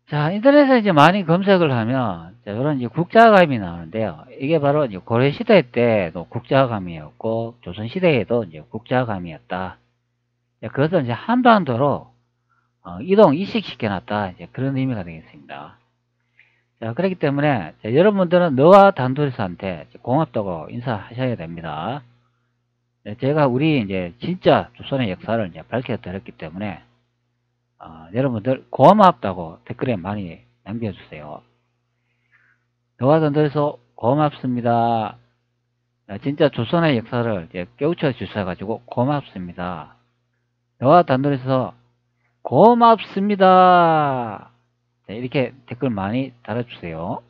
자, 인터넷에 이제 많이 검색을 하면 이런 이제 국자감이 나오는데요. 이게 바로 이제 고려시대 때도 국자감이었고 조선시대에도 이제 국자감이었다. 그것을 이제 한반도로 이동 이식시켜놨다, 이제 그런 의미가 되겠습니다. 자, 그렇기 때문에 여러분들은 너와 단둘이서한테 고맙다고 인사하셔야 됩니다. 제가 우리 이제 진짜 조선의 역사를 이제 밝혀드렸기 때문에 여러분들 고맙다고 댓글에 많이 남겨주세요. 너와 단둘이서 고맙습니다. 진짜 조선의 역사를 이제 깨우쳐 주셔가지고 고맙습니다. 너와 단둘이서 고맙습니다. 이렇게 댓글 많이 달아주세요.